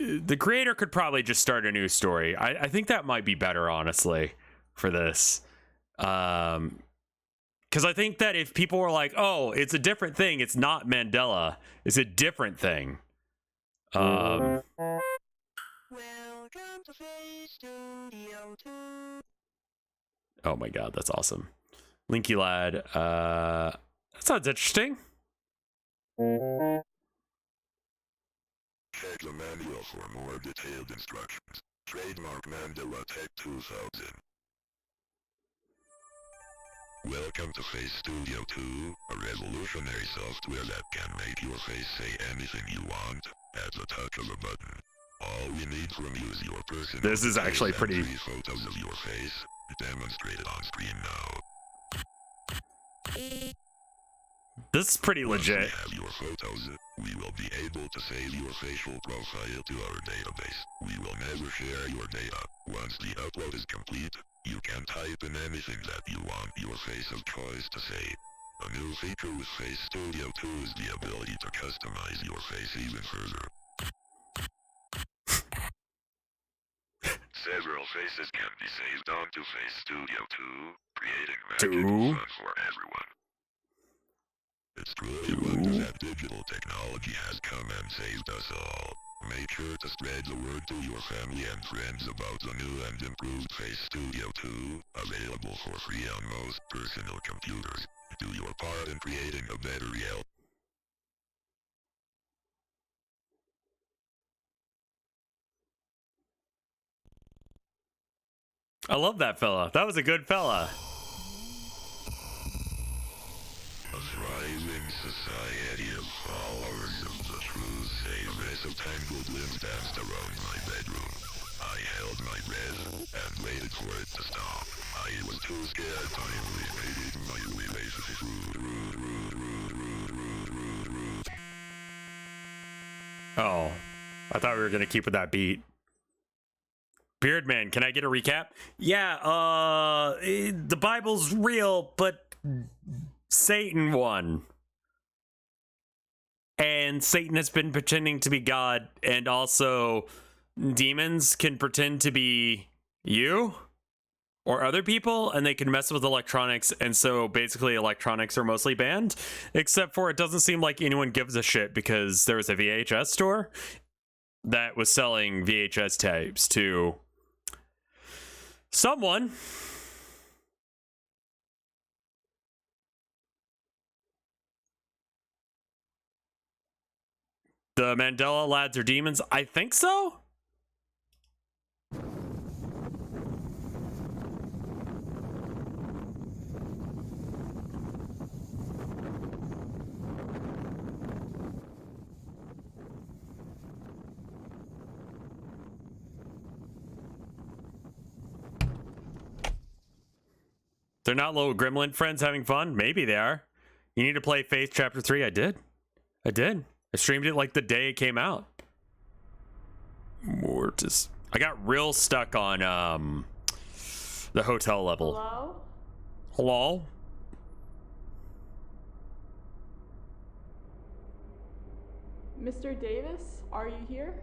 The creator could probably just start a new story. I think that might be better, honestly, for this. Because I think that if people were like, oh, it's a different thing, it's not Mandela, it's a different thing. Welcome to Face Studio 2. Oh my god, that's awesome. Linky Lad, that sounds interesting. Check the manual for more detailed instructions. Trademark Mandela Tech 2000. Welcome to Face Studio 2, a revolutionary software that can make your face say anything you want at the touch of a button. All we need from you is your personal This is actually pretty... 3 photos of your face, demonstrated on screen now. This is pretty legit. Once we have your photos, we will be able to save your facial profile to our database. We will never share your data. Once the upload is complete, you can type in anything that you want your face of choice to say. A new feature with Face Studio 2 is the ability to customize your face even further. Several faces can be saved onto Face Studio 2, creating magical fun for everyone. It's truly a wonder that digital technology has come and saved us all. Make sure to spread the word to your family and friends about the new and improved Face Studio 2, available for free on most personal computers. Do your part in creating a better reality. I love that fella. That was a good fella. A thriving society of followers of the truth. A mess of tangled limbs danced around my bedroom. I held my breath and waited for it to stop. I was too scared to invade my relationship. Oh, I thought we were gonna keep with that beat. Beardman, can I get a recap? Yeah, the Bible's real, but Satan won. And Satan has been pretending to be God, and also demons can pretend to be you or other people, and they can mess with electronics, and so basically electronics are mostly banned, except for it doesn't seem like anyone gives a shit, because there was a VHS store that was selling VHS tapes to someone. The Mandela lads are demons? I think so? They're not little gremlin friends having fun? Maybe they are. You need to play Faith Chapter 3. I did. I streamed it like the day it came out. Mortis. I got real stuck on the hotel level. Hello? Hello? Mr. Davis, are you here?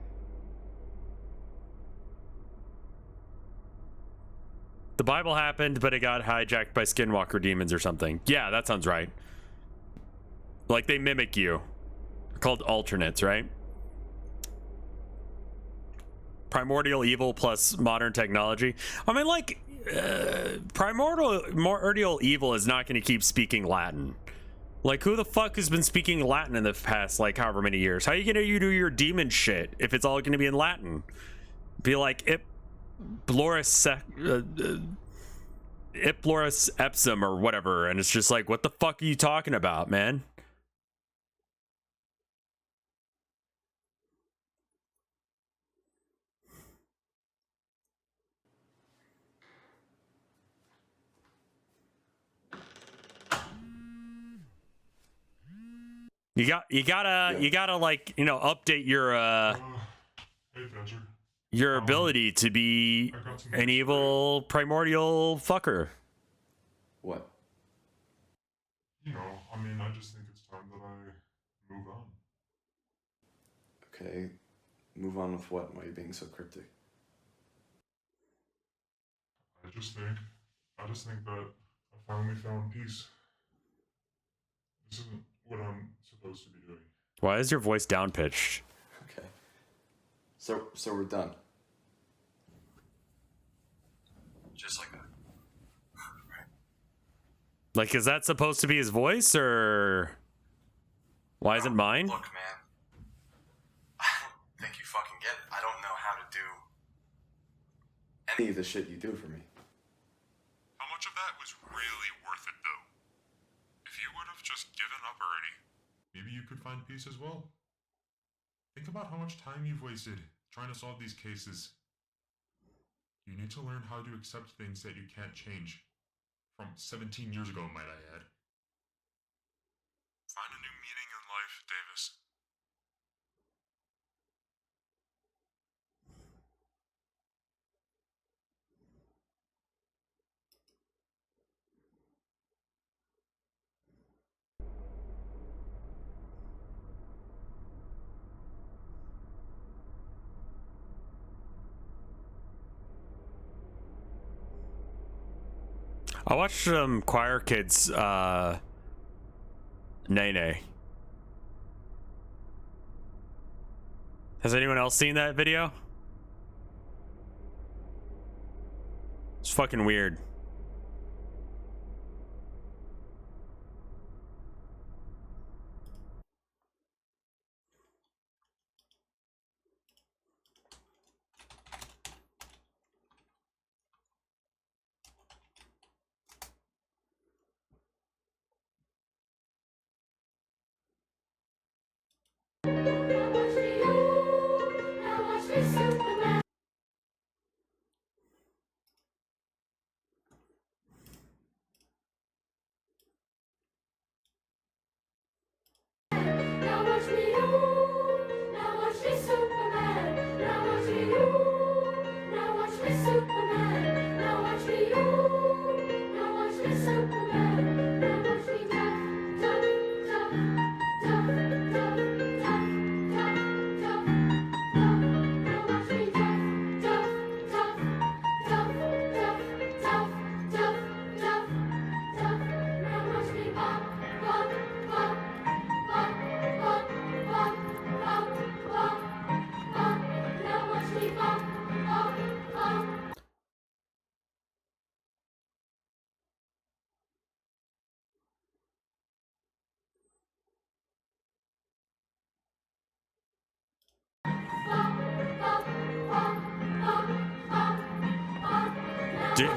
The Bible happened, but it got hijacked by skinwalker demons or something. Yeah, that sounds right. Like they mimic you. They're called alternates, right? Primordial evil plus modern technology. I mean, like, primordial evil is not going to keep speaking Latin. Like, who the fuck has been speaking Latin in the past, like, however many years? How are you going to do your demon shit if it's all going to be in Latin? Be like, Iploris Epsum or whatever, and it's just like, what the fuck are you talking about, man? You gotta like, you know, update Hey, Fetcher. your ability to be an evil primordial fucker. What? You know, I mean, I just think it's time that I move on. Okay, move on with what? Why are you being so cryptic? I just think that I finally found peace. This isn't what I'm supposed to be doing. Why is your voice down pitched? Okay. So we're done. Just like that. Like, is that supposed to be his voice, or why is it mine? Look, man. I don't think you fucking get it. I don't know how to do any of the shit you do for me. How much of that was really worth it, though? If you would have just given up already, maybe you could find peace as well. Think about how much time you've wasted trying to solve these cases. You need to learn how to accept things that you can't change. From 17 years ago, might I add. Find a new meaning in life, Davis. I watched Choir Kids Nene. Has anyone else seen that video? It's fucking weird.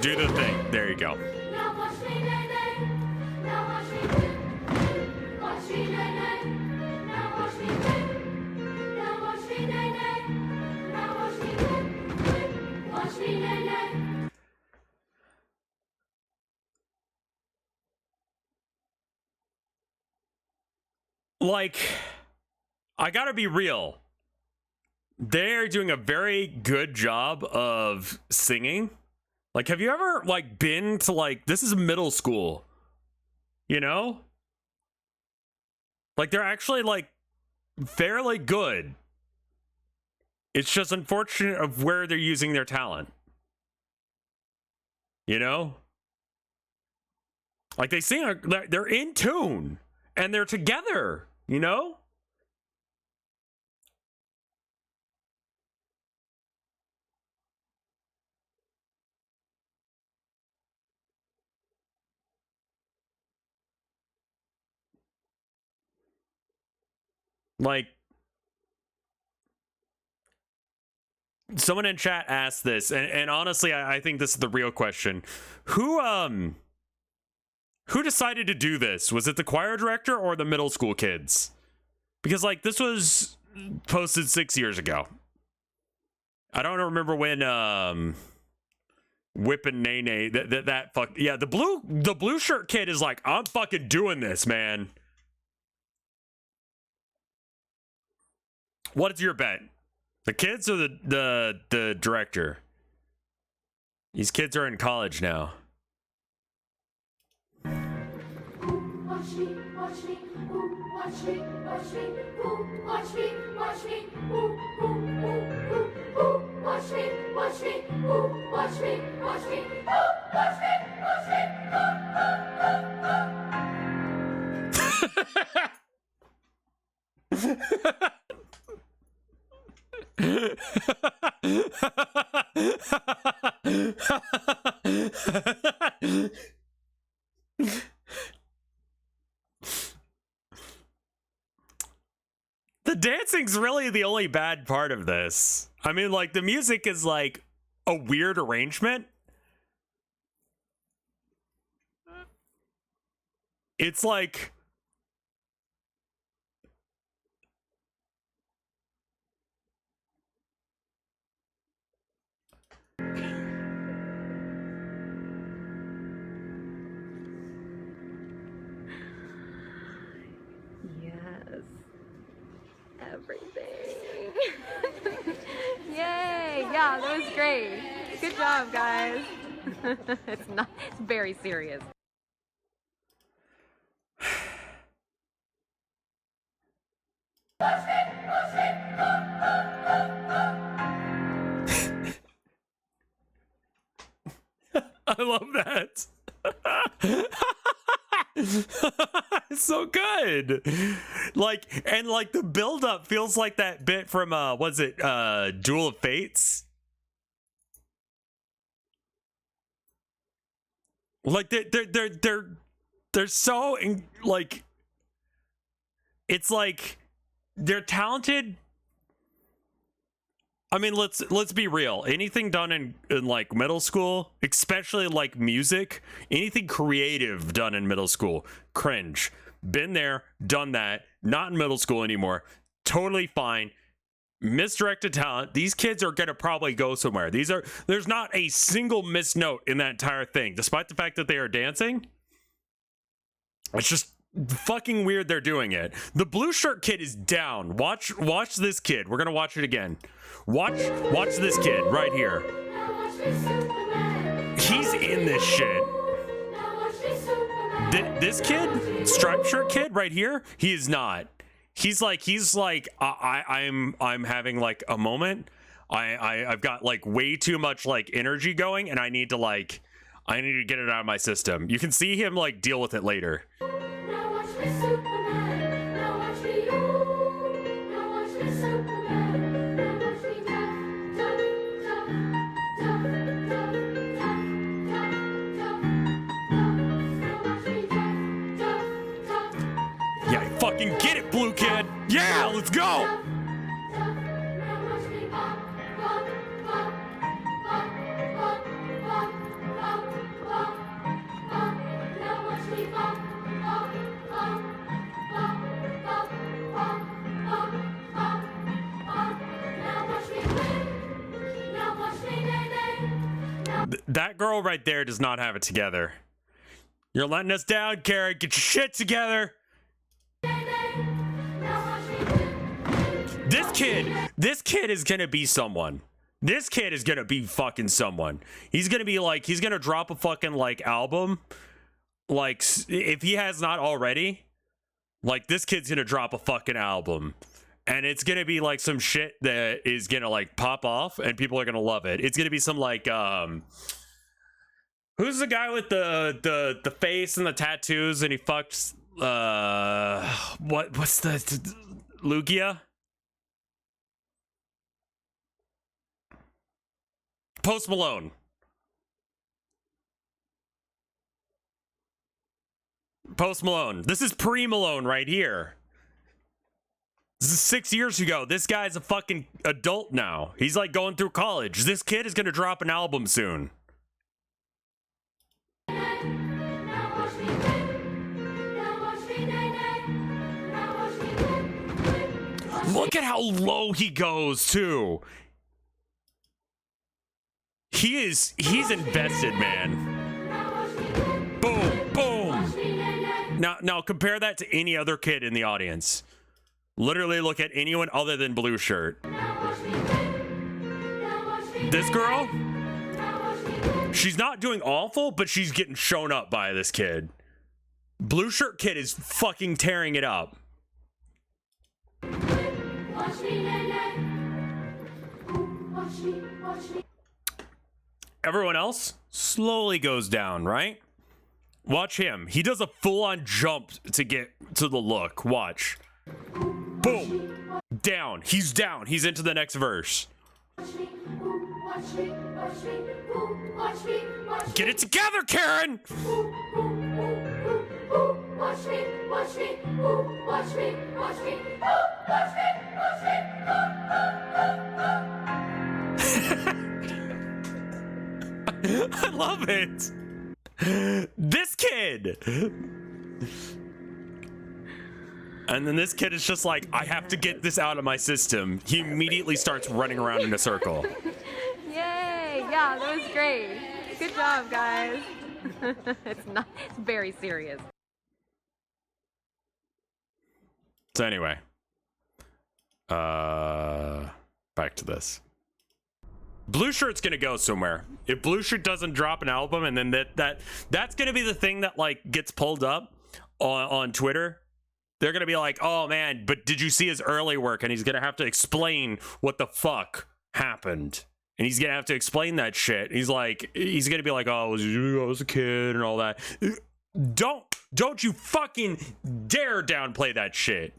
Do the thing. There you go. Like, I gotta be real. They're doing a very good job of singing. Like, have you ever, like, been to, like, this is middle school, you know? Like, they're actually, like, fairly good. It's just unfortunate of where they're using their talent. You know? Like, they sing, they're in tune, and they're together, you know? Like, someone in chat asked this, and honestly, I think this is the real question. Who decided to do this? Was it the choir director or the middle school kids? Because, like, this was posted 6 years ago. I don't remember when Whip and Nene that fuck yeah, the blue shirt kid is like, I'm fucking doing this, man. What's your bet? The kids or the director? These kids are in college now. Watch me, watch me, ooh, watch me, watch me, ooh, watch me, watch me, ooh, ooh, ooh, ooh, ooh, watch me, watch me, ooh, watch me, watch me, ooh, watch me, watch me, The dancing's really the only bad part of this. I mean, like, the music is like a weird arrangement. It's like Yes. Everything. Yay! Yeah, that was great. Good job, guys. It's very serious. I love that. It's so good. Like, and like the build up feels like that bit from was it Duel of Fates? Like they're so like, it's like they're talented. I mean, let's be real. Anything done in like middle school, especially like music, anything creative done in middle school, cringe. Been there, done that. Not in middle school anymore. Totally fine. Misdirected talent. These kids are gonna probably go somewhere. There's not a single missed note in that entire thing, despite the fact that they are dancing. It's just fucking weird they're doing it. The blue shirt kid is down. Watch this kid. We're gonna watch it again. Watch this kid right here. He's in this shit. This kid, striped shirt kid right here, he is not. He's like I'm having like a moment. I've got like way too much like energy going, and I need to get it out of my system. You can see him like deal with it later. Now watch me, Superman. Now watch me, you. Now watch me, Superman. Now watch me, Yeah, fucking get it, blue kid. Yeah, let's go. That girl right there does not have it together. You're letting us down, Carrot. Get your shit together. This kid is gonna be someone. This kid is gonna be fucking someone. He's gonna be like, he's gonna drop a fucking like album. Like, if he has not already, like this kid's gonna drop a fucking album. And it's gonna be like some shit that is gonna like pop off and people are gonna love it. It's gonna be some like who's the guy with the face and the tattoos and he fucks what's the Lugia? Post Malone. Post Malone. This is pre-Malone right here. This is 6 years ago. This guy's a fucking adult now. He's like going through college. This kid is gonna drop an album soon. Look at how low he goes too. He's invested, man. Boom, boom. Now compare that to any other kid in the audience. Literally look at anyone other than Blue Shirt. This girl, she's not doing awful, but she's getting shown up by this kid. Blue Shirt Kid is fucking tearing it up. Everyone else slowly goes down, right? Watch him. He does a full-on jump to get to the look. Watch. Boom. Down. He's down. He's into the next verse. Get it together, Karen! I love it. This kid. And then this kid is just like, I have to get this out of my system. He immediately starts running around in a circle. Yay! Yeah, that was great. Good job, guys. It's very serious. So anyway, back to this. Blue Shirt's gonna go somewhere. If Blue Shirt doesn't drop an album, and then that's gonna be the thing that like gets pulled up on Twitter. They're gonna be like, oh man, but did you see his early work? And he's gonna have to explain what the fuck happened. And he's gonna have to explain that shit. He's gonna be like, oh, I was a kid and all that. Don't you fucking dare downplay that shit.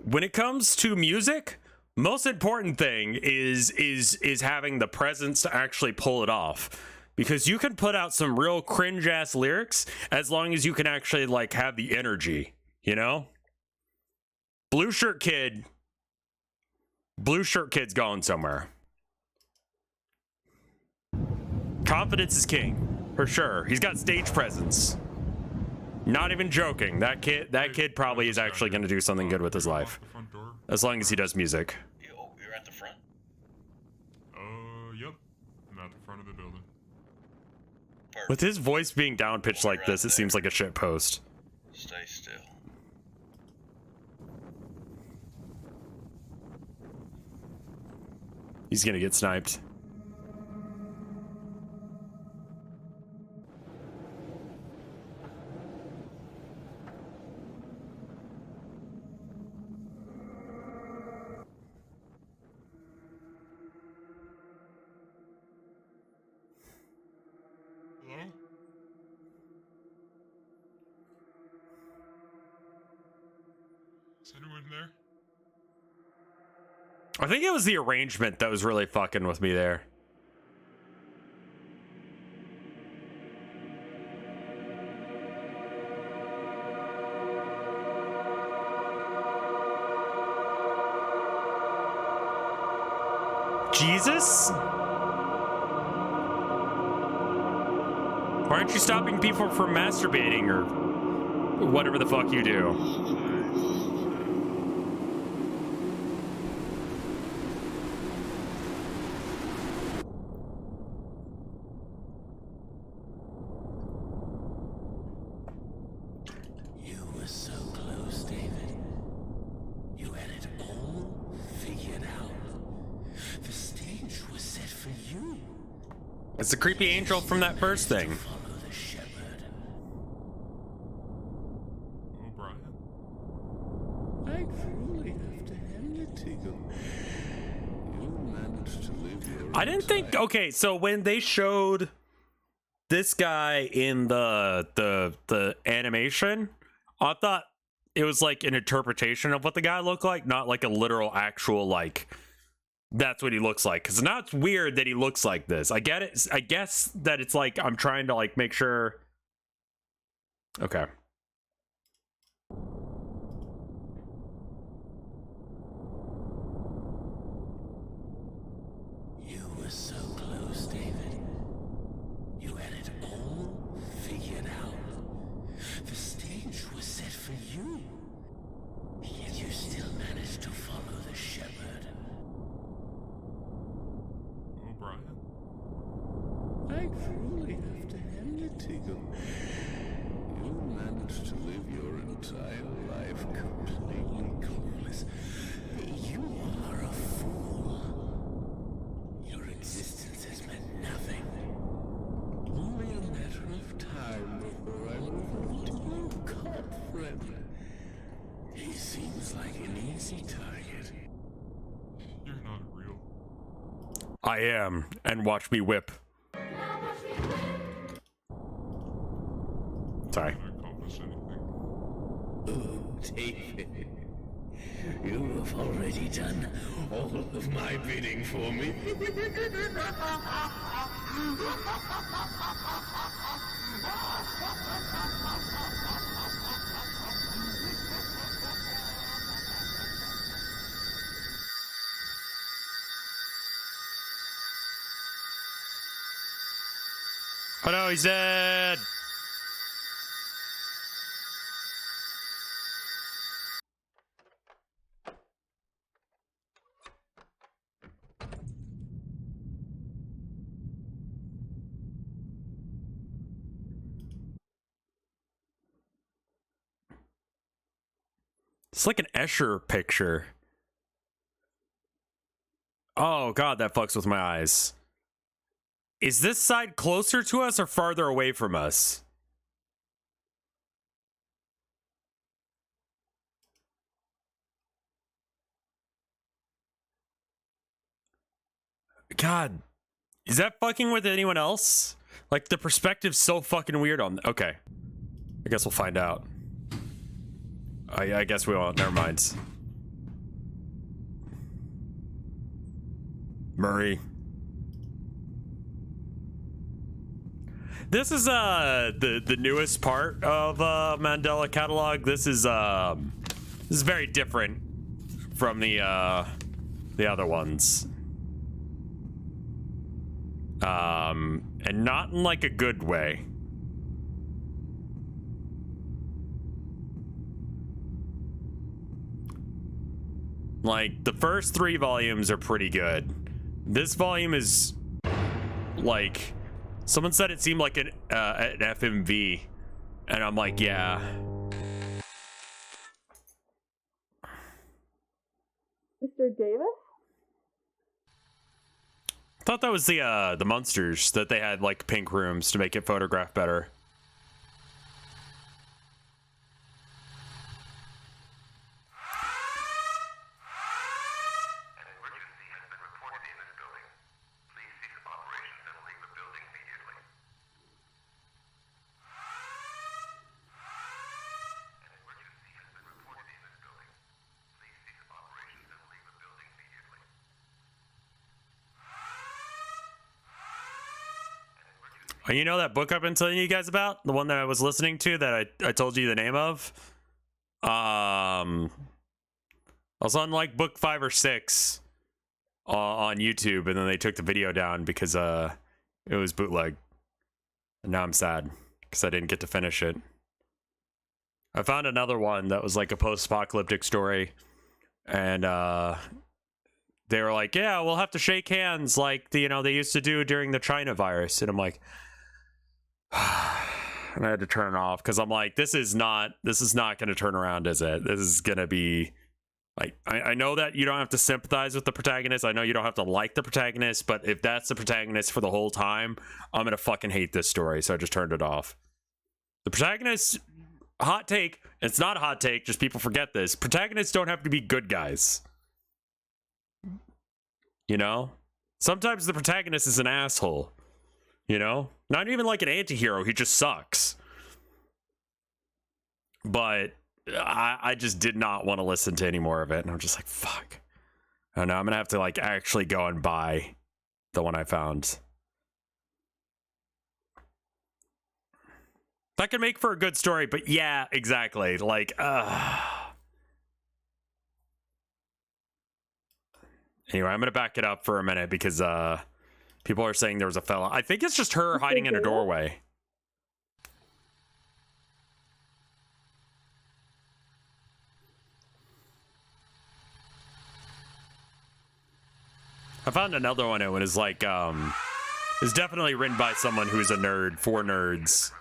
When it comes to music, most important thing is having the presence to actually pull it off. Because you can put out some real cringe ass lyrics as long as you can actually like have the energy, you know? Blue Shirt Kid's going somewhere. Confidence is king, for sure. He's got stage presence. Not even joking. That kid probably is actually going to do something good with his life. As long as he does music. You're at the front? Yep. I'm at the front of the building. Perfect. With his voice being down-pitched like this, it seems like a shit post. Stay still. He's gonna get sniped. Hello? Is anyone there? I think it was the arrangement that was really fucking with me there. Jesus? Why aren't you stopping people from masturbating or whatever the fuck you do? It's the creepy angel from that first thing. I truly have to hand it to you. You managed to live your I didn't think. Okay, so when they showed this guy in the animation, I thought it was like an interpretation of what the guy looked like, not like a literal actual like. That's what he looks like. Because now it's weird that he looks like this. I get it. I guess that it's like I'm trying to like make sure. Okay. You were so close, David. You had it all figured out. The stage was set for you. Yet you still managed to follow the shepherd. I truly have to hand it to you. You managed to live your entire life completely clueless. You are a fool. Your existence has meant nothing. Only a matter of time before I revert to your cult friend. He seems like an easy target. You're not real. I am, and watch me whip. Sorry. Oh, David. You have already done all of my bidding for me. Oh no, he's dead! It's like an Escher picture. Oh god, that fucks with my eyes. Is this side closer to us or farther away from us? God, is that fucking with anyone else? Like, the perspective's so fucking weird on... Okay. I guess we'll find out. I guess we won't. Never mind. Murray. This is the newest part of Mandela Catalog. This is very different from the other ones. And not in like a good way. Like, the first 3 volumes are pretty good. This volume is like, someone said it seemed like an FMV, and I'm like, yeah. Mr. Davis? I thought that was the monsters, that they had like pink rooms to make it photograph better. You know that book I've been telling you guys about? The one that I was listening to that I told you the name of? I was on like book 5 or 6 on YouTube, and then they took the video down because it was bootleg. And now I'm sad because I didn't get to finish it. I found another one that was like a post-apocalyptic story, and they were like, yeah, we'll have to shake hands like they used to do during the China virus. And I'm like, and I had to turn it off because I'm like, this is not going to turn around, is it? This is going to be like, I know that you don't have to sympathize with the protagonist. I know you don't have to like the protagonist, but if that's the protagonist for the whole time, I'm going to fucking hate this story. So I just turned it off. The protagonist, hot take, it's not a hot take, just people forget this. Protagonists don't have to be good guys. You know? Sometimes the protagonist is an asshole. You know? Not even like an anti-hero, he just sucks. But I just did not want to listen to any more of it, and I'm just like, fuck. I don't know, I'm gonna have to like actually go and buy the one I found. That could make for a good story, but yeah, exactly. Like, Anyway, I'm gonna back it up for a minute because people are saying there was a fella. I think it's just her hiding in a doorway. I found another one. It was like, it's definitely written by someone who's a nerd for nerds.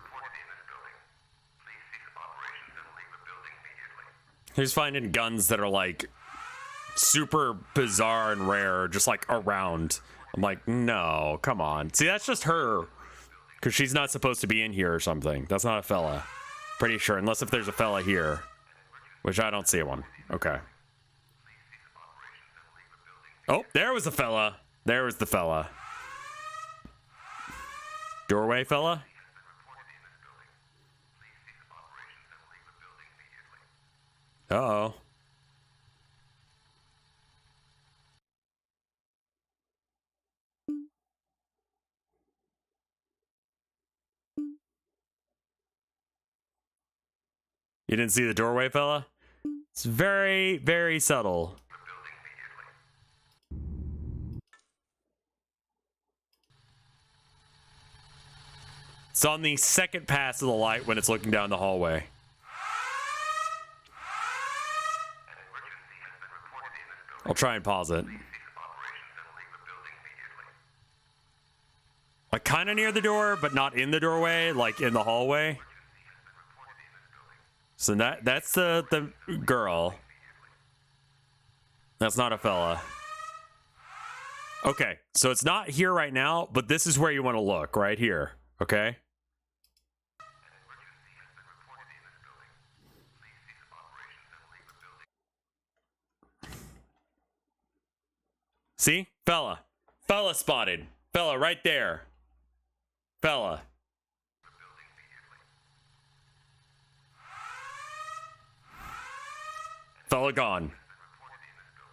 He's finding guns that are like super bizarre and rare, just like around. I'm like, no, come on. See, that's just her. Because she's not supposed to be in here or something. That's not a fella. Pretty sure, unless if there's a fella here. Which I don't see one. Okay. Oh, there was a fella. There was the fella. Doorway fella? Uh-oh. You didn't see the doorway fella? It's very, very subtle. It's on the second pass of the light when it's looking down the hallway. I'll try and pause it. Like kind of near the door, but not in the doorway, like in the hallway. So that's the girl. That's not a fella. Okay, so it's not here right now, but this is where you want to look, right here. Okay? See? Fella. Fella spotted. Fella right there. Fella. Fella gone.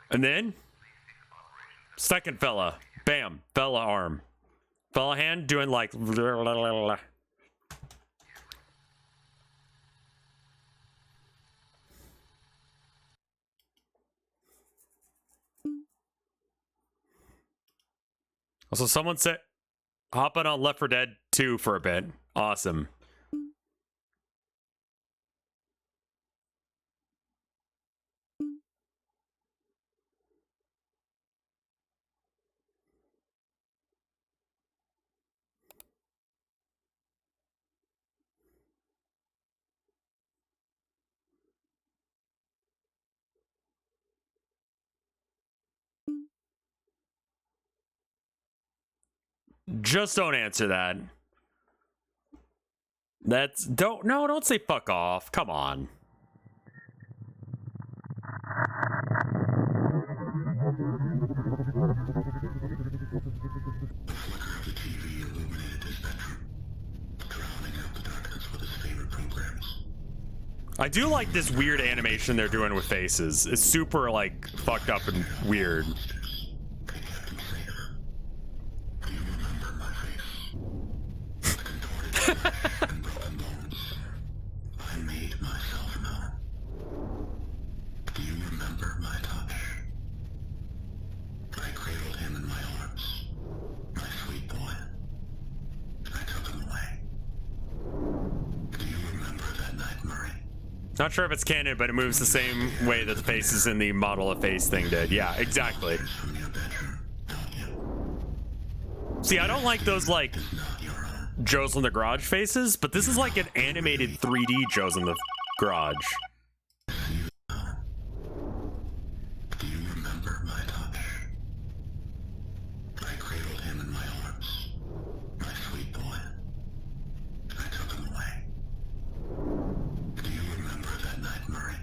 And then? Second fella. Bam. Fella arm. Fella hand doing like... Also, someone said, hopping on Left 4 Dead 2 for a bit. Awesome. Just don't answer that. That's don't say fuck off. Come on. I do like this weird animation they're doing with faces. It's super like fucked up and weird. I made myself known. Do you remember my touch? I cradled him in my arms. My sweet boy. I took him away. Do you remember that night, Murray? Not sure if it's canon, but it moves the same way that the faces in the model of face thing did. Yeah, exactly. See, I don't like those like Joe's in the Garage faces, but this is like an animated 3D Joe's in the Garage. Do you remember my touch? I cradled him in my arms. My sweet boy. I took him away. Do you remember that night, Murray?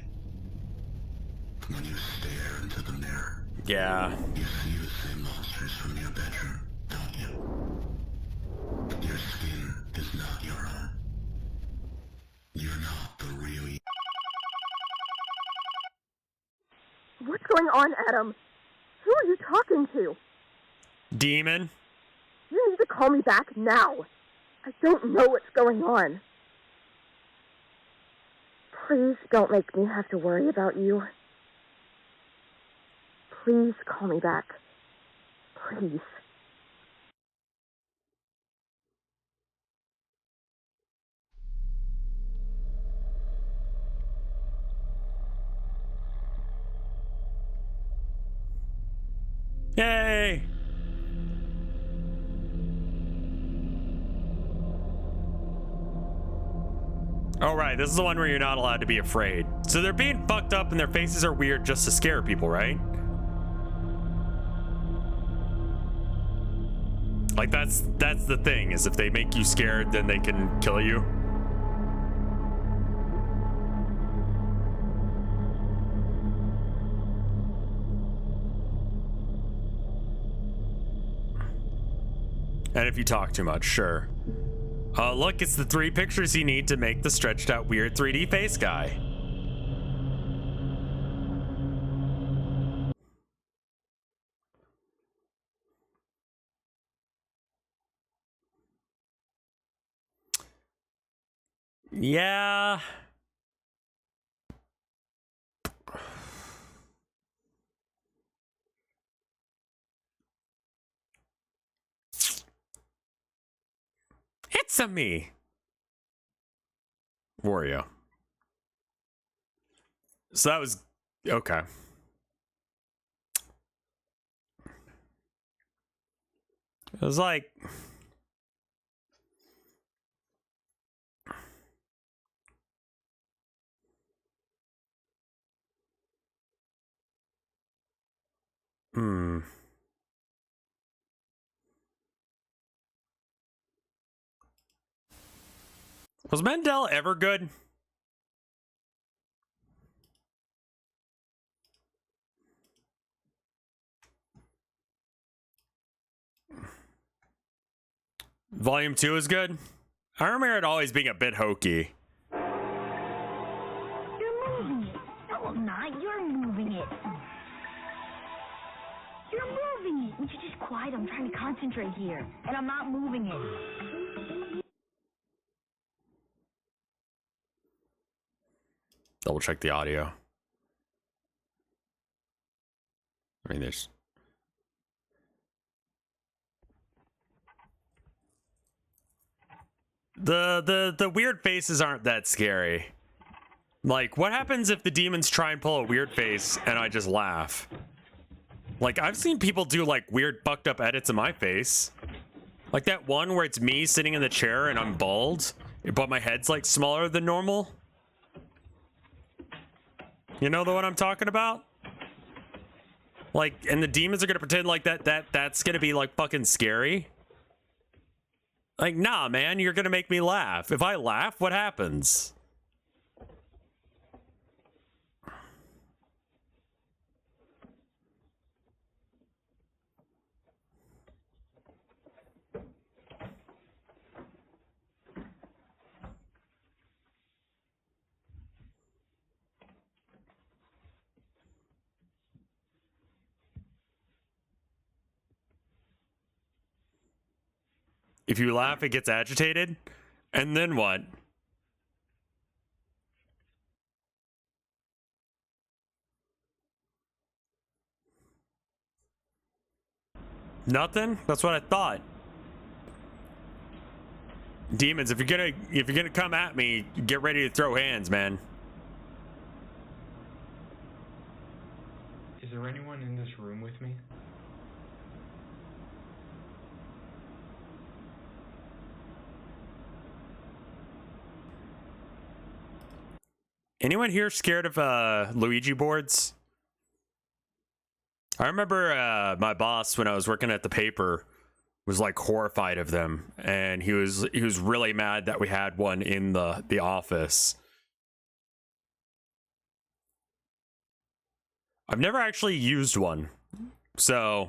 When you stare into the mirror. Yeah. You see the same monsters from your bedroom, don't you? Your skin is not your own. You're not the real you. What's going on, Adam? Who are you talking to? Demon? You need to call me back now. I don't know what's going on. Please don't make me have to worry about you. Please call me back. Please. Yay! Oh, right. This is the one where you're not allowed to be afraid. So they're being fucked up and their faces are weird just to scare people, right? Like, that's the thing, is if they make you scared, then they can kill you. And if you talk too much, sure. Look, it's the 3 pictures you need to make the stretched out weird 3D face guy. Yeah. It's a me. Wario. So that was okay. It was like Was Mandela ever good? Volume 2 is good? I remember it always being a bit hokey. You're moving it. No, I'm not. You're moving it. You're moving it. Would you just quiet? I'm trying to concentrate here. And I'm not moving it. Double check the audio. I mean, there's... The weird faces aren't that scary. Like, what happens if the demons try and pull a weird face and I just laugh? Like, I've seen people do, like, weird fucked up edits of my face. Like that one where it's me sitting in the chair and I'm bald, but my head's, like, smaller than normal. You know the one I'm talking about? Like, and the demons are gonna pretend like that's gonna be, like, fucking scary. Like, nah, man, you're gonna make me laugh. If I laugh, what happens? If you laugh, it gets agitated. And then what? Nothing? That's what I thought. Demons, if you're gonna come at me, get ready to throw hands, man. Is there anyone in this room with me? Anyone here scared of Luigi boards? I remember my boss, when I was working at the paper, was like horrified of them, and he was really mad that we had one in the office. I've never actually used one, so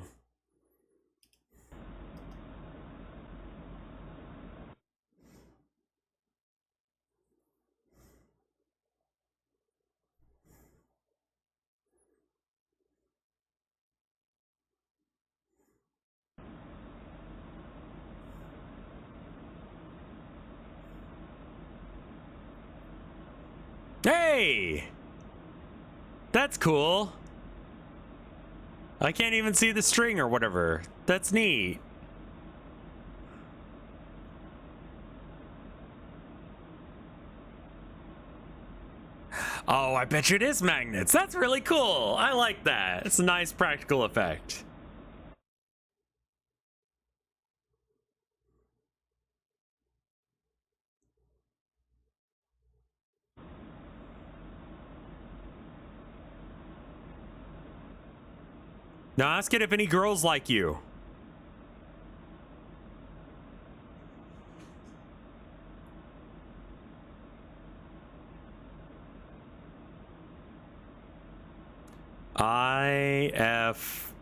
hey! That's cool. I can't even see the string or whatever. That's neat. Oh, I bet you it is magnets. That's really cool. I like that. It's a nice practical effect. Now ask it if any girls like you. IF.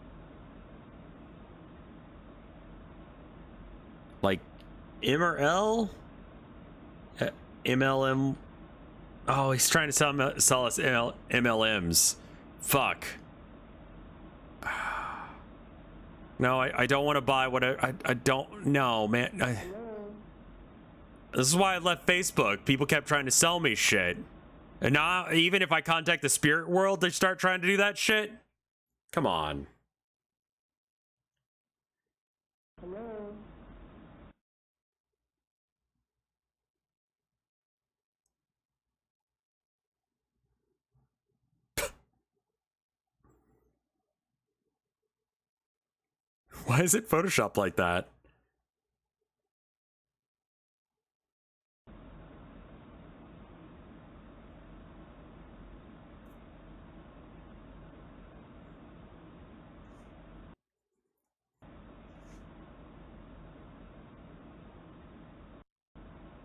Like M or L? MLM. Oh, he's trying to sell us MLMs. Fuck. No, I don't want to buy what I don't know, man. This is why I left Facebook. People kept trying to sell me shit. And now, even if I contact the spirit world, they start trying to do that shit? Come on. Why is it photoshopped like that?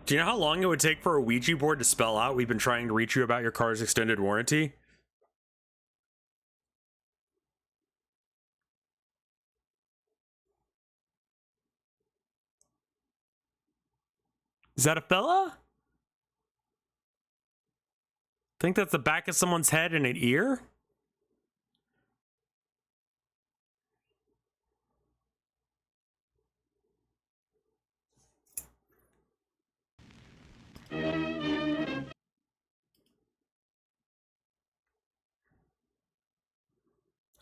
Do you know how long it would take for a Ouija board to spell out "We've been trying to reach you about your car's extended warranty"? Is that a fella? Think that's the back of someone's head and an ear?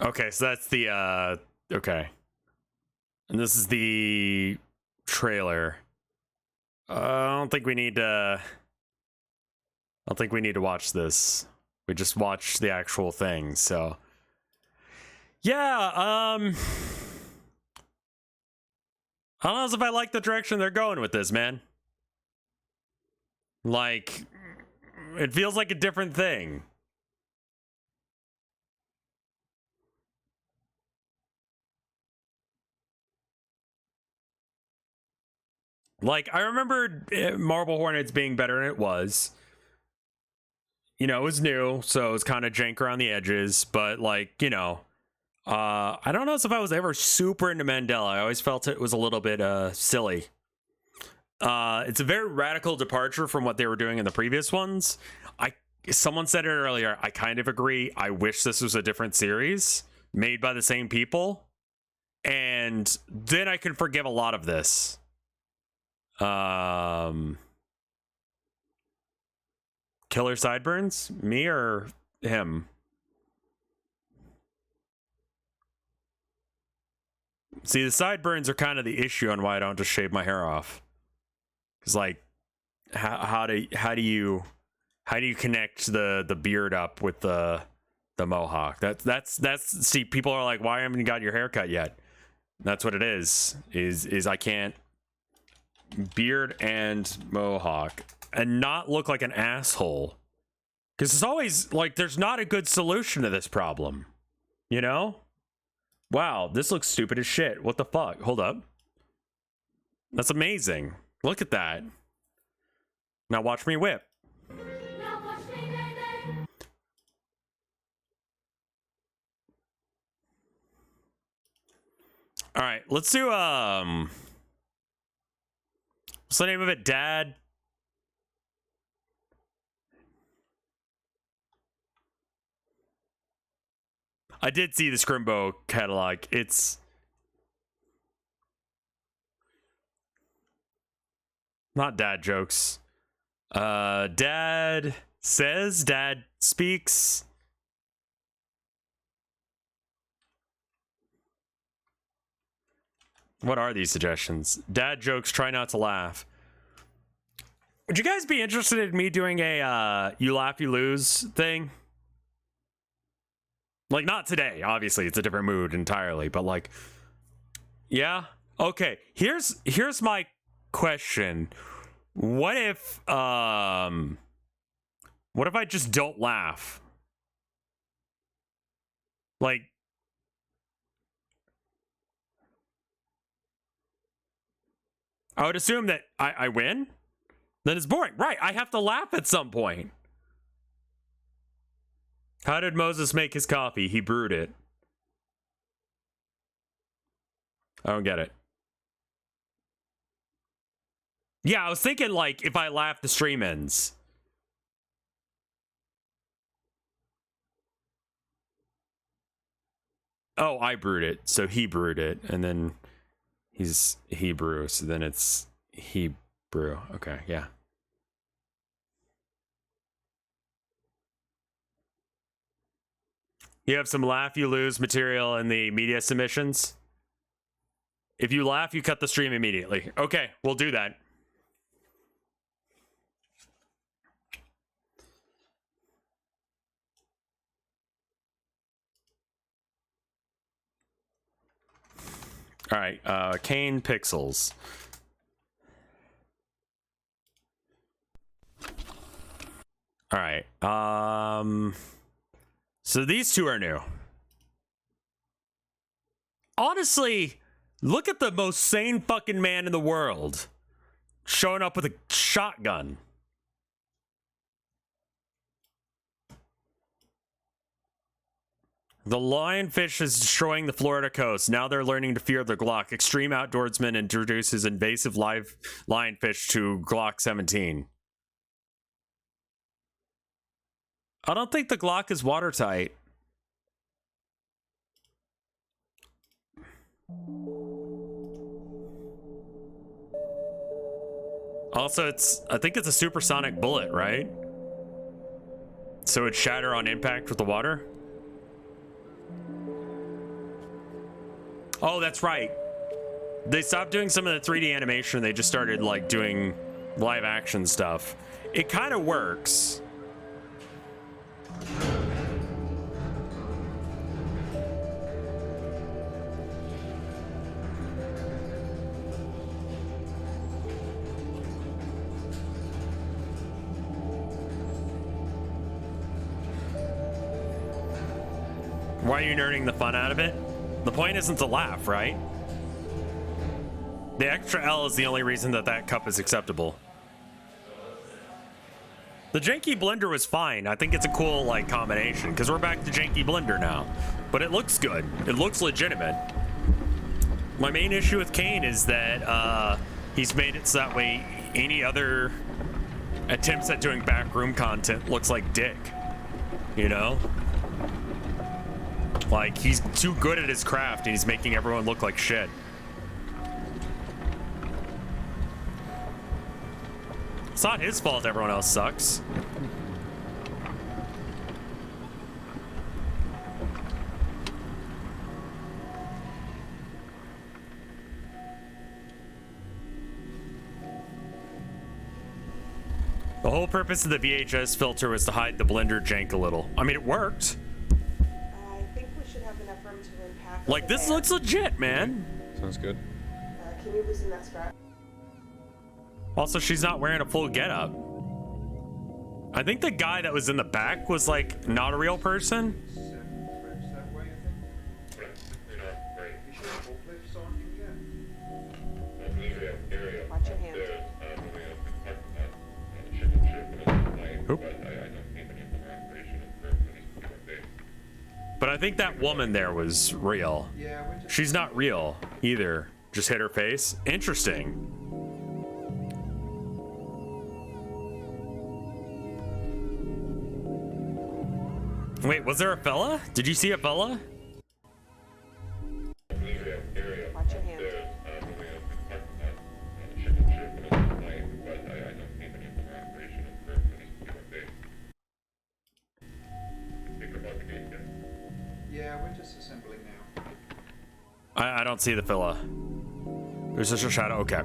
Okay, so that's the okay. And this is the trailer. I don't think we need to watch this. We just watch the actual thing, so yeah, I don't know if I like the direction they're going with this, man. Like, it feels like a different thing. Like, I remember Marble Hornets being better than it was. You know, it was new, so it was kind of jank around the edges, but like, you know, I don't know if I was ever super into Mandela. I always felt it was a little bit silly. It's a very radical departure from what they were doing in the previous ones. Someone said it earlier, I kind of agree. I wish this was a different series made by the same people, and then I could forgive a lot of this. Killer sideburns? Me or him? See, the sideburns are kind of the issue on why I don't just shave my hair off. Cause like, how do you connect the beard up with the mohawk? That's see, people are like, why haven't you got your hair cut yet? That's what it is I can't beard and mohawk and not look like an asshole. Because it's always like there's not a good solution to this problem, you know? Wow, this looks stupid as shit. What the fuck? Hold up. That's amazing. Look at that. Now watch me whip. All right, let's do what's the name of it? Dad. I did see the Scrimbo catalog. It's not dad jokes. Dad says, dad speaks. What are these suggestions? Dad jokes, try not to laugh. Would you guys be interested in me doing a you laugh, you lose thing? Like, not today, obviously, it's a different mood entirely, but like, yeah? Okay, here's my question. What if I just don't laugh? Like, I would assume that I win. Then it's boring. Right, I have to laugh at some point. How did Moses make his coffee? He brewed it. I don't get it. Yeah, I was thinking, like, if I laugh, the stream ends. Oh, I brewed it, so he brewed it, and then he's Hebrew, so then it's Hebrew. Okay, yeah. You have some laugh, you lose material in the media submissions. If you laugh, you cut the stream immediately. Okay, we'll do that. All right, Kane Pixels. All right, so these two are new. Honestly, look at the most sane fucking man in the world showing up with a shotgun. The lionfish is destroying the Florida coast. Now they're learning to fear the Glock. Extreme outdoorsman introduces invasive live lionfish to Glock 17. I don't think the Glock is watertight. Also, I think it's a supersonic bullet, right? So it'd shatter on impact with the water? Oh, that's right. They stopped doing some of the 3D animation. They just started, like, doing live action stuff. It kind of works. Why are you nerding the fun out of it? The point isn't to laugh, right? The extra L is the only reason that that cup is acceptable. The janky blender was fine. I think it's a cool, like, combination, because we're back to janky blender now. But it looks good. It looks legitimate. My main issue with Kane is that he's made it so that way any other attempts at doing backroom content looks like dick. You know? Like, he's too good at his craft and he's making everyone look like shit. It's not his fault everyone else sucks. The whole purpose of the VHS filter was to hide the blender jank a little. I mean, it worked. I think we should have enough room to unpack. Like, this looks legit, man. Sounds good. Can you loosen that strap? Also, she's not wearing a full getup. I think the guy that was in the back was, like, not a real person. Watch your hands. Oop. But I think that woman there was real. She's not real either. Just hit her face. Interesting. Wait, was there a fella? Did you see a fella? Watch your hands. Yeah, we're just assembling now. I don't see the fella. There's just a shadow. Okay.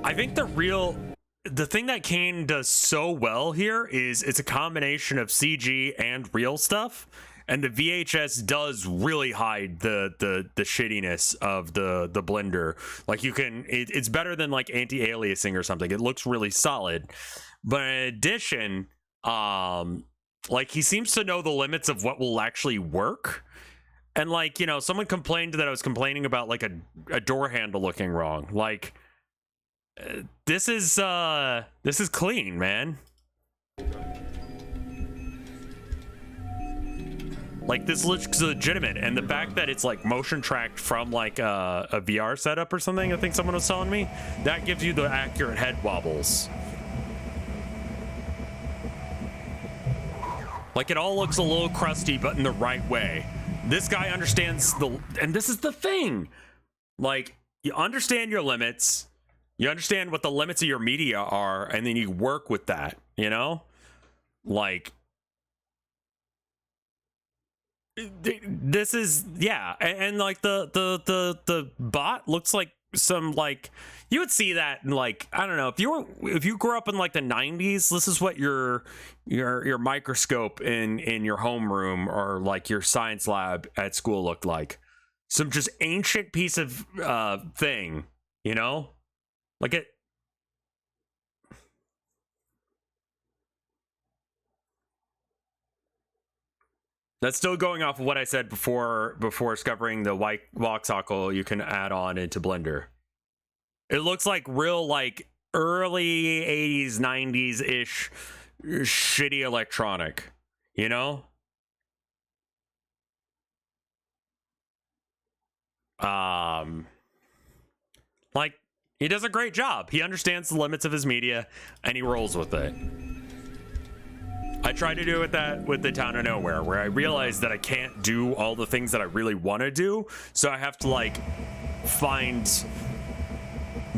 I think the thing that Kane does so well here is it's a combination of CG and real stuff, And the VHS does really hide the shittiness of the blender. Like you can, it's better than like anti-aliasing or something. It looks really solid. But in addition, like he seems to know the limits of what will actually work. And like, you know, someone complained that I was complaining about like a door handle looking wrong. Like this is clean, man. Like this looks legitimate, and the fact that it's like motion tracked from like a VR setup or something, I think someone was telling me, that gives you the accurate head wobbles. Like it all looks a little crusty, but in the right way. This guy understands and this is the thing. Like you understand your limits, you understand what the limits of your media are, and then you work with that, you know? Like this is, yeah, and like the bot looks like some, like you would see that in, like, I don't know, if you grew up in like the 90s, this is what your microscope in your homeroom or like your science lab at school looked like. Some just ancient piece of thing, you know, like it. That's still going off of what I said before discovering the white voxel you can add on into Blender. It looks like real, like, early 80s, 90s-ish shitty electronic, you know? Like, he does a great job. He understands the limits of his media, and he rolls with it. I tried to do that with the Town of Nowhere, where I realized that I can't do all the things that I really want to do, so I have to like find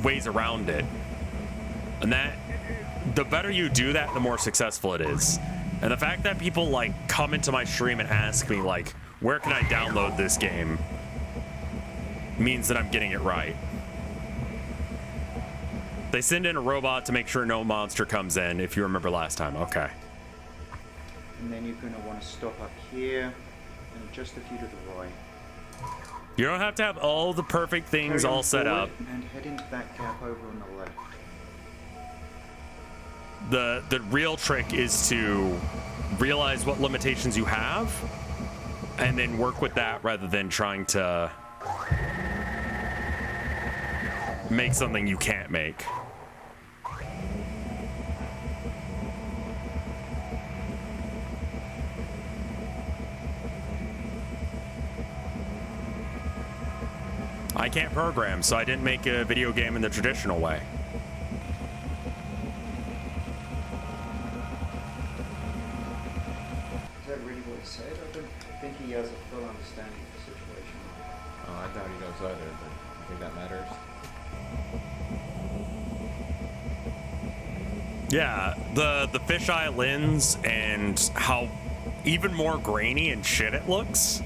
ways around it. And that, the better you do that, the more successful it is. And the fact that people like come into my stream and ask me like, where can I download this game, means that I'm getting it right. They send in a robot to make sure no monster comes in, if you remember last time. Okay. And then you're going to want to stop up here and just a few to the right. You don't have to have all the perfect things all set up. And head into that gap over on the left. The real trick is to realize what limitations you have and then work with that rather than trying to make something you can't make. I can't program, so I didn't make a video game in the traditional way. Is that really what he said? I don't think he has a full understanding of the situation. Oh, I doubt he does either, but I think that matters. Yeah, the fisheye lens and how even more grainy and shit it looks.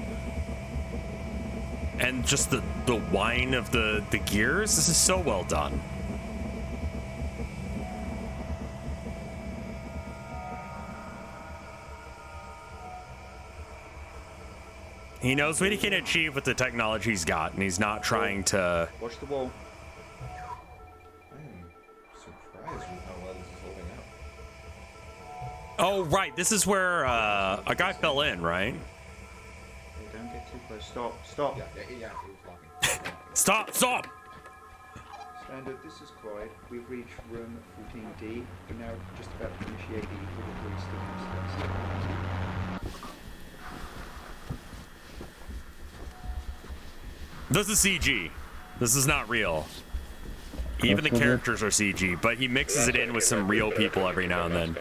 And just the whine of the gears, this is so well done. He knows what he can achieve with the technology he's got, and he's not trying to... Watch the wall. I'm surprised with how well this is holding out. Oh, right, this is where a guy fell in, right? Hey, don't get too close. Stop. Yeah, he was walking. Stop! Standard, this is Clyde. We've reached room 14D. We're now just about to initiate the equilibrium stimulus test. This is CG. This is not real. Even the characters are CG, but he mixes it in with some real people every now and then.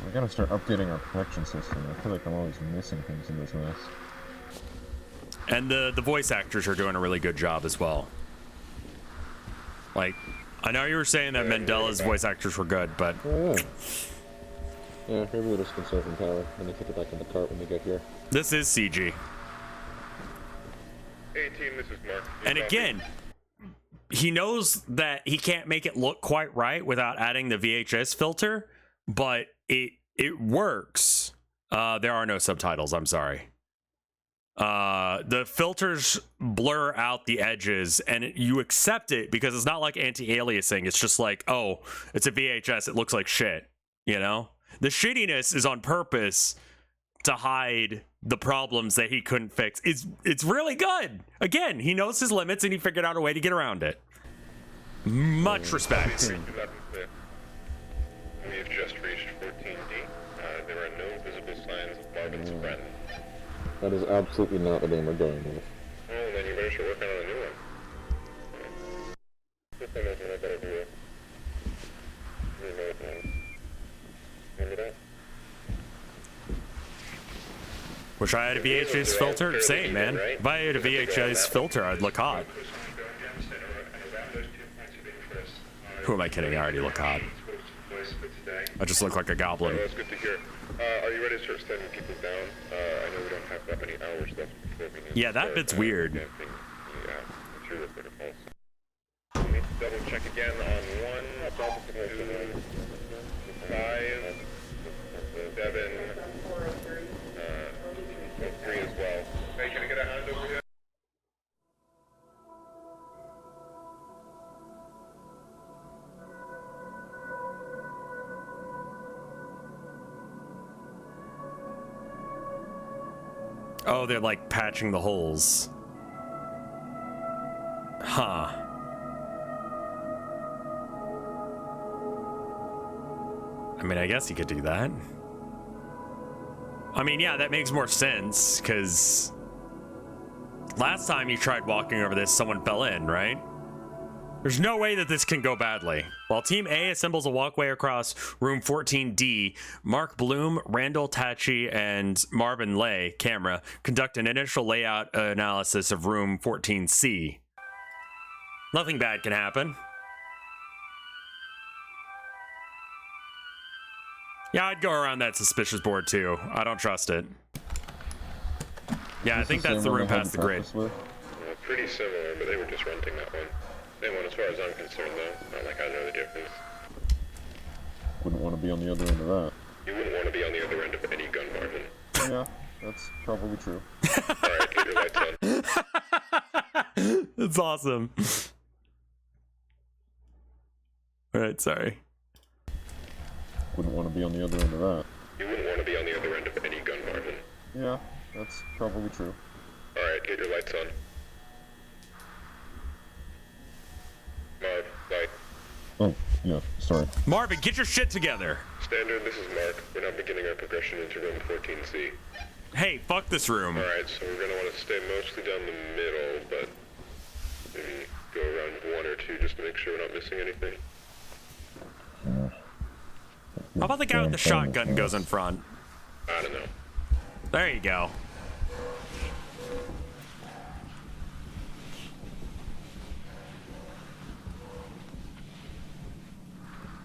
We gotta start updating our production system. I feel like I'm always missing things in this mess. And the voice actors are doing a really good job as well. Like, I know you were saying that Mandella's voice actors were good, but... Yeah, maybe we're just conserving power and they put it back in the cart when they get here. This is CG. Hey team, this is Mark. And again, he knows that he can't make it look quite right without adding the VHS filter, but it works. There are no subtitles, I'm sorry. The filters blur out the edges, and you accept it because it's not like anti-aliasing. It's just like, oh, it's a VHS, it looks like shit, you know? The shittiness is on purpose to hide the problems that he couldn't fix. It's really good. Again, he knows his limits and he figured out a way to get around it. Much respect. We've just reached 14D. There are no visible signs of Marvin's friend. That is absolutely not the name we're going with. Well, then you better start working on a new one. This one isn't a better view. Remote one. Remember that? Wish I had a VHS filter. Same, man. If I had a VHS filter, I'd look hot. Who am I kidding? I already look hot. I just look like a goblin. Oh, that's good to hear. Are you ready to start sending people down? I know we don't have that many hours left before we need Yeah, that bit's weird. Through the protocols. We need to double check again on 1, 2, 5, 7, 3 as well. Hey, can I get a hand over here? Oh, they're like patching the holes. Huh. I mean, I guess you could do that. I mean, yeah, that makes more sense, because last time you tried walking over this, someone fell in, right? There's no way that this can go badly. While Team A assembles a walkway across room 14D, Mark Bloom, Randall Tachi, and Marvin Lay, camera, conduct an initial layout analysis of room 14C. Nothing bad can happen. Yeah, I'd go around that suspicious board too. I don't trust it. Yeah, I think that's the room past the grid. Well, pretty similar, but they were just renting that one. Same one as far as I'm concerned, though. Not like I know the difference. Wouldn't want to be on the other end of that. You wouldn't want to be on the other end of any gun, Marvin. Yeah, that's probably true. Alright, get your lights on. That's awesome. Alright, sorry. Wouldn't want to be on the other end of that. You wouldn't want to be on the other end of any gun, Marvin. Yeah, that's probably true. Alright, get your lights on. Marv, light. Oh, yeah, sorry. Marvin, get your shit together. Standard, this is Mark. We're now beginning our progression into room 14C. Hey, fuck this room. Alright, so we're gonna want to stay mostly down the middle, but maybe go around 1 or 2 just to make sure we're not missing anything. How about the guy with the shotgun goes in front? I don't know. There you go.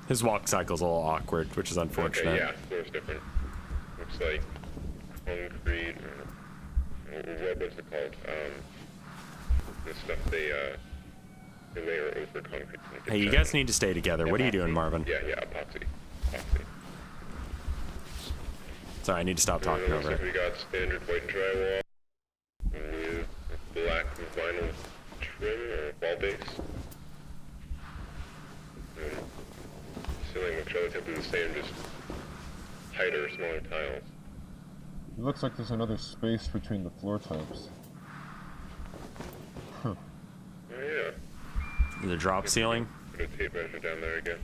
His walk cycle's a little awkward, which is unfortunate. Okay, yeah, floor's different. Looks like concrete, or what's it called? The stuff they layer over concrete. Hey, you guys need to stay together. What are you doing, Marvin? Yeah, epoxy. Sorry, I need to stop talking over it. We got standard white drywall with black vinyl trim or wall base. Ceiling looks relatively the same, just tighter, smaller tiles. It looks like there's another space between the floor types. Huh. Oh yeah. The drop ceiling? Put a tape measure down there again.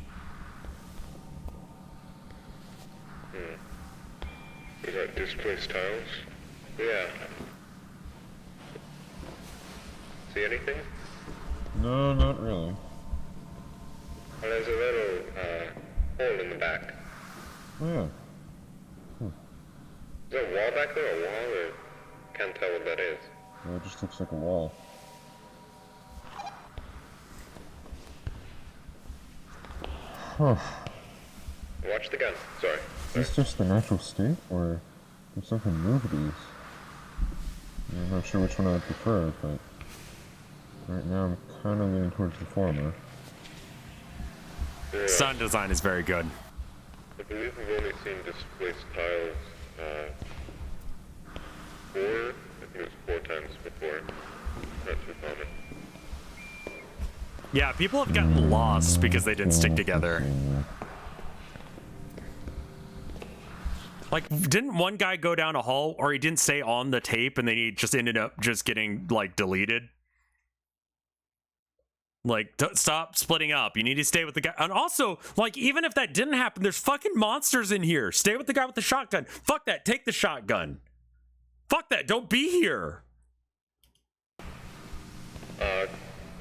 We got displaced tiles. Yeah. See anything? No, not really. Well, there's a little hole in the back. Oh yeah. Is there a wall back there? A wall? Or can't tell what that is. Yeah, it just looks like a wall. Huh. Watch the gun. Sorry. Is this just the natural state, or did something move these? I'm not sure which one I would prefer, but right now I'm kind of leaning towards the former. Sound design is very good. I believe we've only seen displaced tiles 4? I think it was 4 times before. Not too common. Yeah, people have gotten lost because they didn't stick together. Like, didn't one guy go down a hall, or he didn't stay on the tape, and then he just ended up just getting, like, deleted? Like, stop splitting up. You need to stay with the guy. And also, like, even if that didn't happen, there's fucking monsters in here. Stay with the guy with the shotgun. Fuck that. Take the shotgun. Fuck that. Don't be here.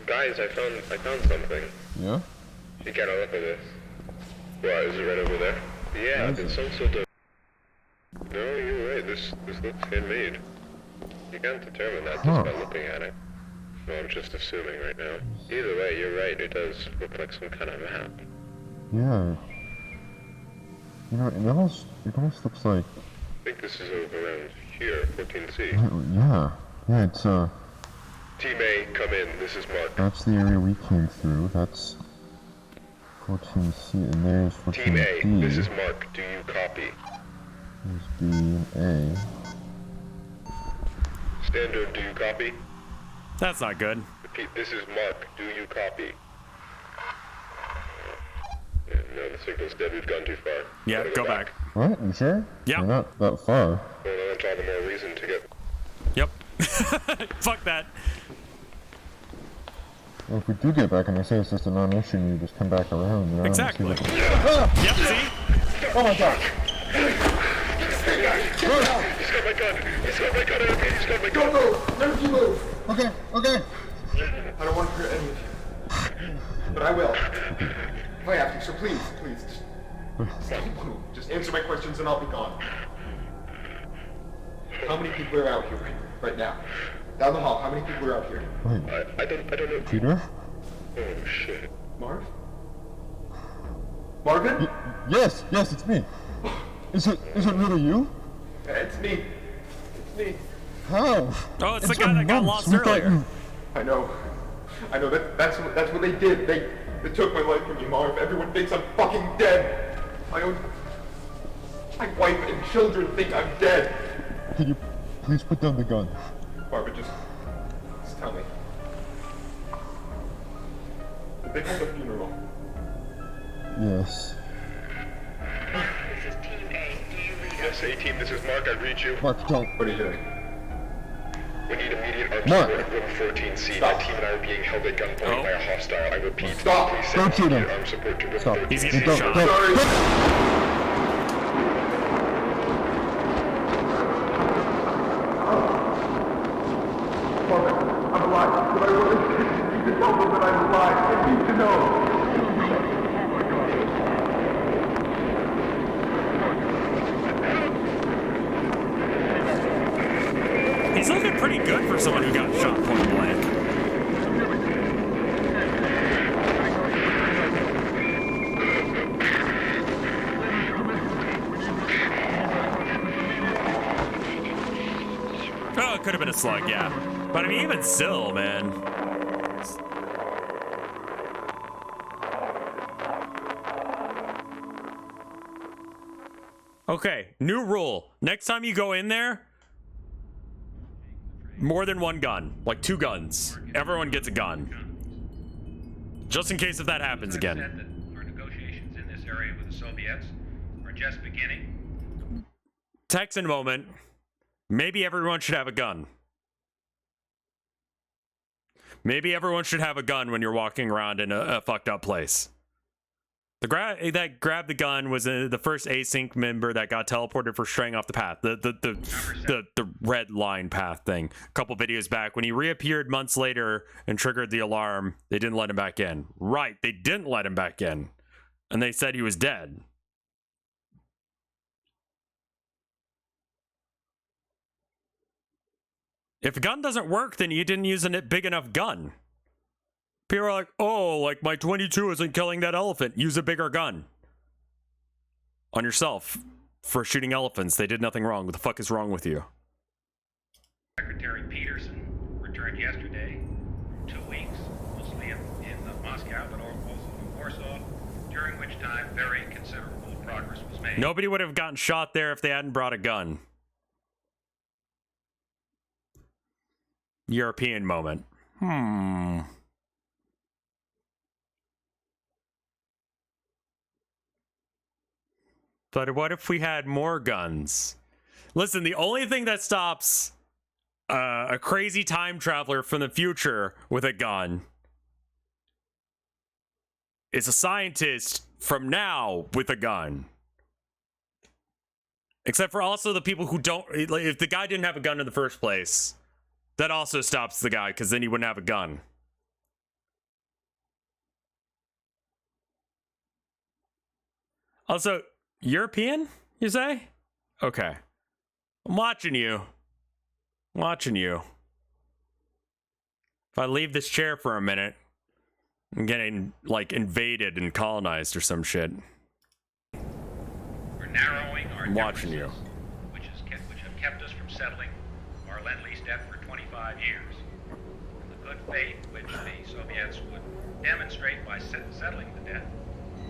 Guys, I found something. Yeah? You gotta look at this. What, is it right over there? Yeah, it's some sort of... No, you're right. This looks handmade. You can't determine that just by looking at it. No, I'm just assuming right now. Either way, you're right. It does look like some kind of map. Yeah. You know, it almost looks like... I think this is over around here, 14C. Yeah. Yeah, it's, Team A, come in. This is Mark. That's the area we came through. That's 14C, and there's 14D. Team A, this is Mark. Do you copy? There's B and A. Standard, do you copy? That's not good. Repeat, this is Mark. Do you copy? Yeah, no, the signal's dead. We've gone too far. Yeah, go back. What? You sure? Yeah. We're not that far. Well, that's all the more reason to get... Yep. Fuck that. Well, if we do get back and they say it's just a non-issue and you just come back around, you know? Exactly. Yep, see? Oh my god! He's got my gun! He's got my gun! He's got my gun! Don't move! Never you move! Okay, okay! I don't want to hurt any of you. But I will. If I have to, so please, don't move. Just answer my questions and I'll be gone. How many people are out here right now? Down the hall, how many people are out here? Wait. I don't know. Peter? Oh shit. Marv? Marvin? Yes, it's me. Is it really you? Yeah, it's me. It's me. How? Oh, it's the guy that got lost earlier. I know. That's what they did. They took my life from me, Marv. Everyone thinks I'm fucking dead. My wife and children think I'm dead. Can you please put down the gun? Barbara, just tell me. Did they hold a funeral? Yes. This is Team A. Do you read us? Yes, A-Team, this is Mark. I read you. Mark, don't. What are you doing? We need immediate armed Mark. support at room 14C. My team and I are being held at gunpoint by a hostile. I repeat, Stop. please Don't send shoot him. immediate armed support to room Stop. 14C. He's getting Don't. shot. Sorry. I'm alive, but I really need to tell them that I'm alive. I need to know. He's looking pretty good for someone who got shot point blank. Oh, it could have been a slug, yeah. But I mean, even still, man. Okay, new rule. Next time you go in there, more than one gun. Like 2 guns. Everyone gets a gun. Just in case if that happens again. Our negotiations in this area with the Soviets are just beginning. Texan moment. Maybe everyone should have a gun. Maybe everyone should have a gun when you're walking around in a fucked up place. The that grabbed the gun was the first async member that got teleported for straying off the path. The red line path thing. A couple videos back, when he reappeared months later and triggered the alarm, they didn't let him back in. Right, they didn't let him back in. And they said he was dead. If a gun doesn't work, then you didn't use a big enough gun. People are like, oh, like my 22 isn't killing that elephant. Use a bigger gun. On yourself. For shooting elephants. They did nothing wrong. What the fuck is wrong with you? Secretary Peterson returned yesterday, 2 weeks, mostly in Moscow, but also in Warsaw, during which time very considerable progress was was made. Nobody would have gotten shot there if they hadn't brought a gun. European moment. But what if we had more guns? Listen, the only thing that stops a crazy time traveler from the future with a gun is a scientist from now with a gun. Except for also the people who don't... If the guy didn't have a gun in the first place, that also stops the guy, because then he wouldn't have a gun. Also, European, you say? Okay. I'm watching you. Watching you. If I leave this chair for a minute, I'm getting, like, invaded and colonized or some shit. We're narrowing our watching you. Which have kept us from settling our Lend-Lease debt for 25 years. And the good faith which the Soviets would demonstrate by settling the debt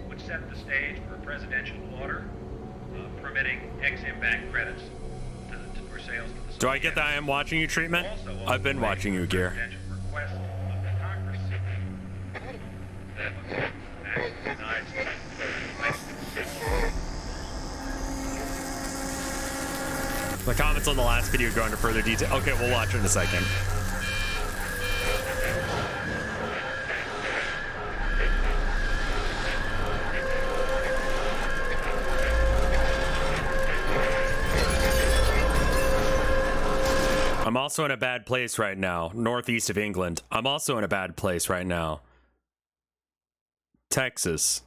would set the stage for a presidential order permitting Exim Bank credits for sales to the Do I get the I am watching you treatment? I've been watching you, Gear. request of the Congress. The comments on the last video go into further detail. Okay, we'll watch it in a second. I'm also in a bad place right now. Northeast of England. I'm also in a bad place right now. Texas.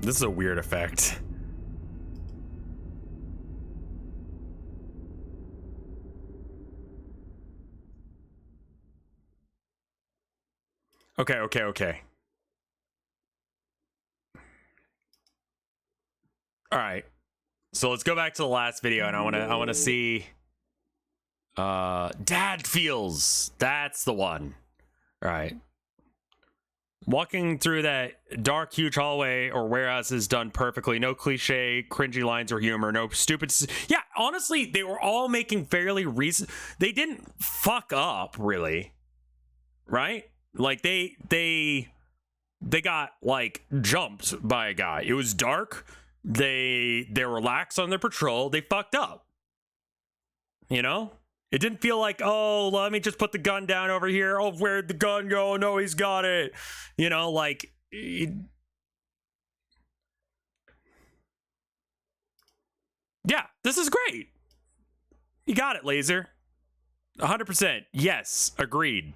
This is a weird effect. Okay. All right. So let's go back to the last video and I want to see Dad Feels. That's the one. All right. Walking through that dark, huge hallway or warehouse is done perfectly. No cliche, cringy lines or humor. No stupid... Yeah, honestly, they were all making fairly recent... They didn't fuck up, really. Right? Like, they got, like, jumped by a guy. It was dark. They're relaxed on their patrol. They fucked up. You know? It didn't feel like, oh, let me just put the gun down over here. Oh, where'd the gun go? No, he's got it. You know, like... Yeah, this is great. You got it, Laser. 100%. Yes, agreed.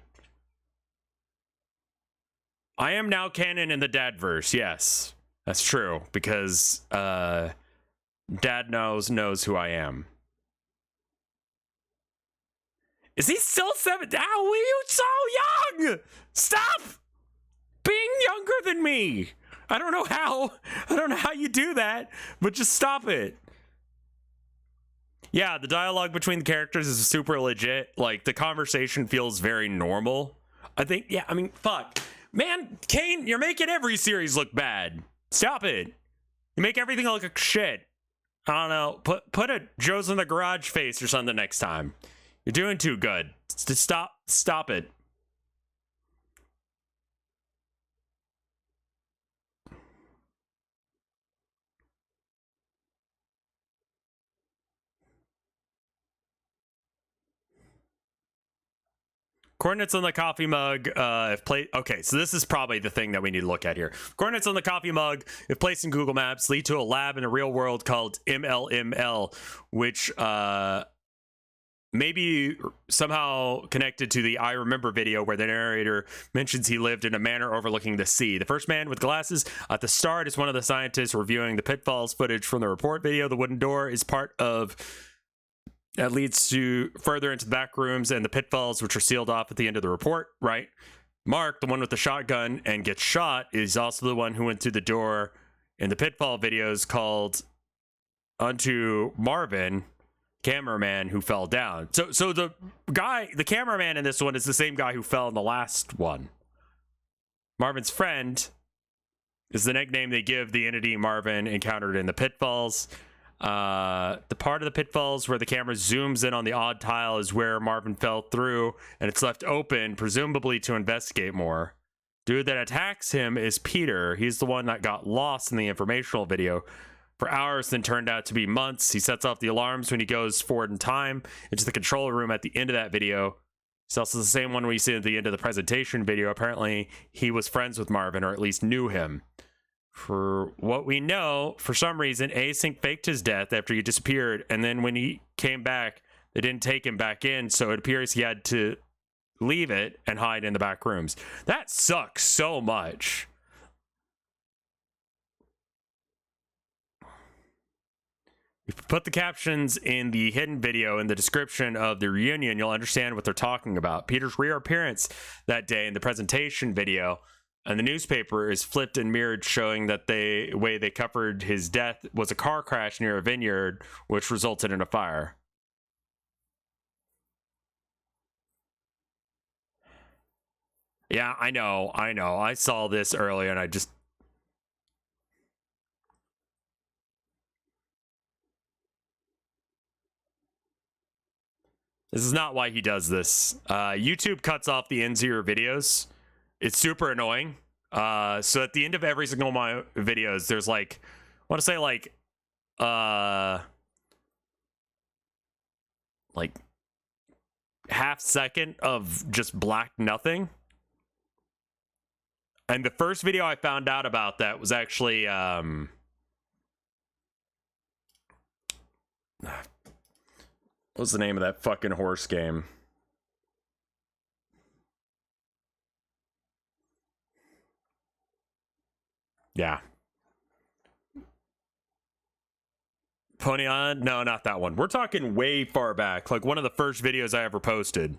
I am now canon in the Dadverse. Yes, that's true. Because Dad knows who I am. Is he still 7? How are you so young? Stop being younger than me. I don't know how you do that, but just stop it. Yeah, the dialogue between the characters is super legit. Like, the conversation feels very normal. I think, yeah, I mean, fuck. Man, Kane, you're making every series look bad. Stop it. You make everything look like shit. I don't know. Put a Joe's in the Garage face or something next time. You're doing too good. Stop it. Coordinates on the coffee mug, okay, so this is probably the thing that we need to look at here. Coordinates on the coffee mug, if placed in Google Maps, lead to a lab in the real world called MLML, which, maybe somehow connected to the I Remember video where the narrator mentions he lived in a manor overlooking the sea. The first man with glasses at the start is one of the scientists reviewing the pitfalls footage from the report video. The wooden door is part of that leads to further into the back rooms and the pitfalls, which are sealed off at the end of the report, right? Mark, the one with the shotgun and gets shot, is also the one who went through the door in the pitfall videos called Unto Marvin, cameraman who fell down. So the cameraman in this one is the same guy who fell in the last one. Marvin's friend is the nickname they give the entity Marvin encountered in the pitfalls. The part of the pitfalls where the camera zooms in on the odd tile is where Marvin fell through, and it's left open, presumably to investigate more. Dude that attacks him is Peter. He's the one that got lost in the informational video for hours, then turned out to be months. He sets off the alarms when he goes forward in time into the control room at the end of that video. He's also the same one we see at the end of the presentation video. Apparently, he was friends with Marvin, or at least knew him. For what we know, for some reason, Async faked his death after he disappeared, and then when he came back, they didn't take him back in, so it appears he had to leave it and hide in the back rooms. That sucks so much. If you put the captions in the hidden video in the description of the reunion, you'll understand what they're talking about. Peter's reappearance that day in the presentation video and the newspaper is flipped and mirrored, showing that the way they covered his death was a car crash near a vineyard, which resulted in a fire. Yeah, I know. I saw this earlier and I just... This is not why he does this. YouTube cuts off the ends of your videos. It's super annoying. So at the end of every single one of my videos, there's like, I want to say like half second of just black nothing. And the first video I found out about that was actually what's the name of that fucking horse game? Yeah. Pony Island? No, not that one. We're talking way far back. Like one of the first videos I ever posted.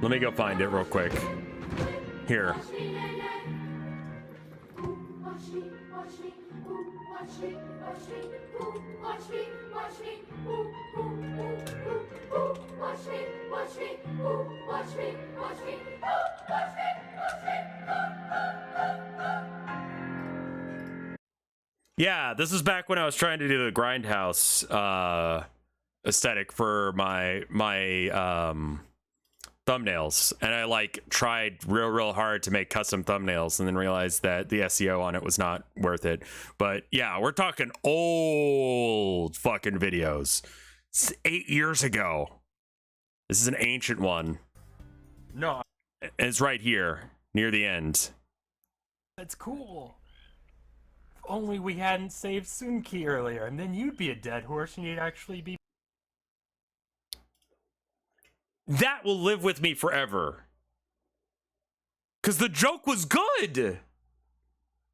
Let me go find it real quick. Here. Yeah, this is back when I was trying to do the Grindhouse aesthetic for my thumbnails, and I like tried real hard to make custom thumbnails and then realized that the SEO on it was not worth it. But yeah, we're talking old fucking videos. It's 8 years ago. This is an ancient one. No, it's right here near the end. That's cool. If only we hadn't saved Sunki earlier, and then you'd be a dead horse and you'd actually be... That will live with me forever. Because the joke was good.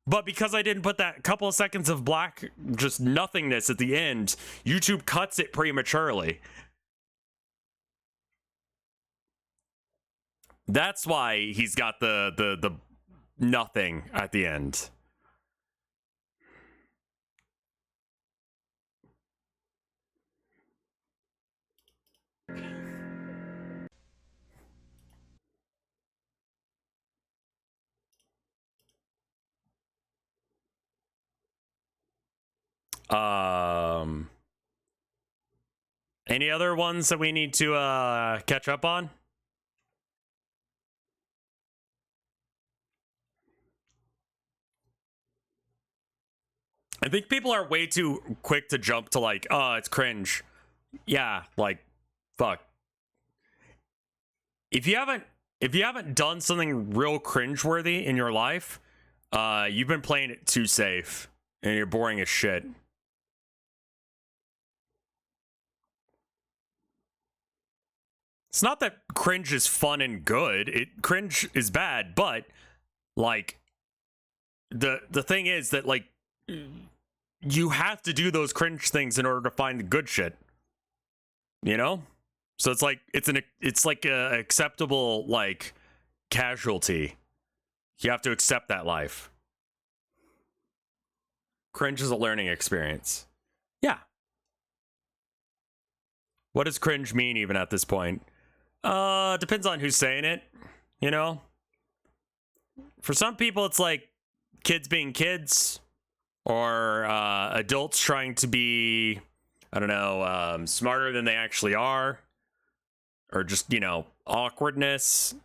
But because I didn't put that couple of seconds of black, just nothingness at the end, YouTube cuts it prematurely. That's why he's got the nothing at the end. Any other ones that we need to catch up on? I think people are way too quick to jump to like, oh, it's cringe. Yeah, like, fuck. If you haven't done something real cringeworthy in your life, you've been playing it too safe, and you're boring as shit. It's not that cringe is fun and good. Cringe is bad, but like the thing is that like you have to do those cringe things in order to find the good shit. You know? So it's like it's like a acceptable like casualty. You have to accept that life. Cringe is a learning experience. Yeah. What does cringe mean even at this point? Depends on who's saying it, you know? For some people, it's like kids being kids, or adults trying to be, I don't know, smarter than they actually are, or just, you know, awkwardness,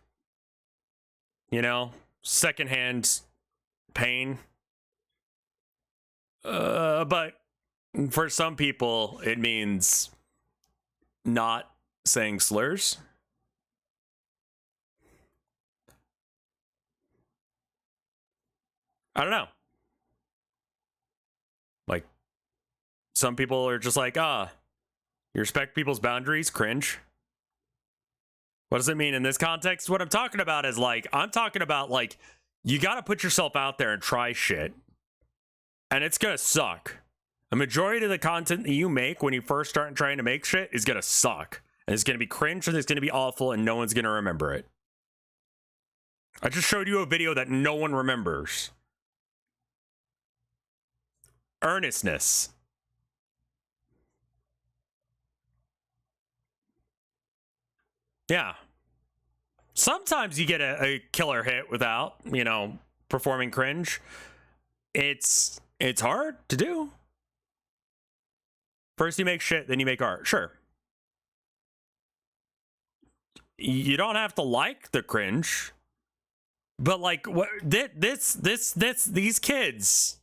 you know, secondhand pain. But for some people, it means not saying slurs. I don't know. Like, some people are just like, you respect people's boundaries, cringe. What does it mean in this context? What I'm talking about is like, I'm talking about like, you gotta put yourself out there and try shit. And it's gonna suck. A majority of the content that you make when you first start trying to make shit is gonna suck. And it's gonna be cringe and it's gonna be awful and no one's gonna remember it. I just showed you a video that no one remembers. Earnestness. Yeah. Sometimes you get a killer hit without, you know, performing cringe. It's hard to do. First you make shit, then you make art. Sure. You don't have to like the cringe. But like what these kids,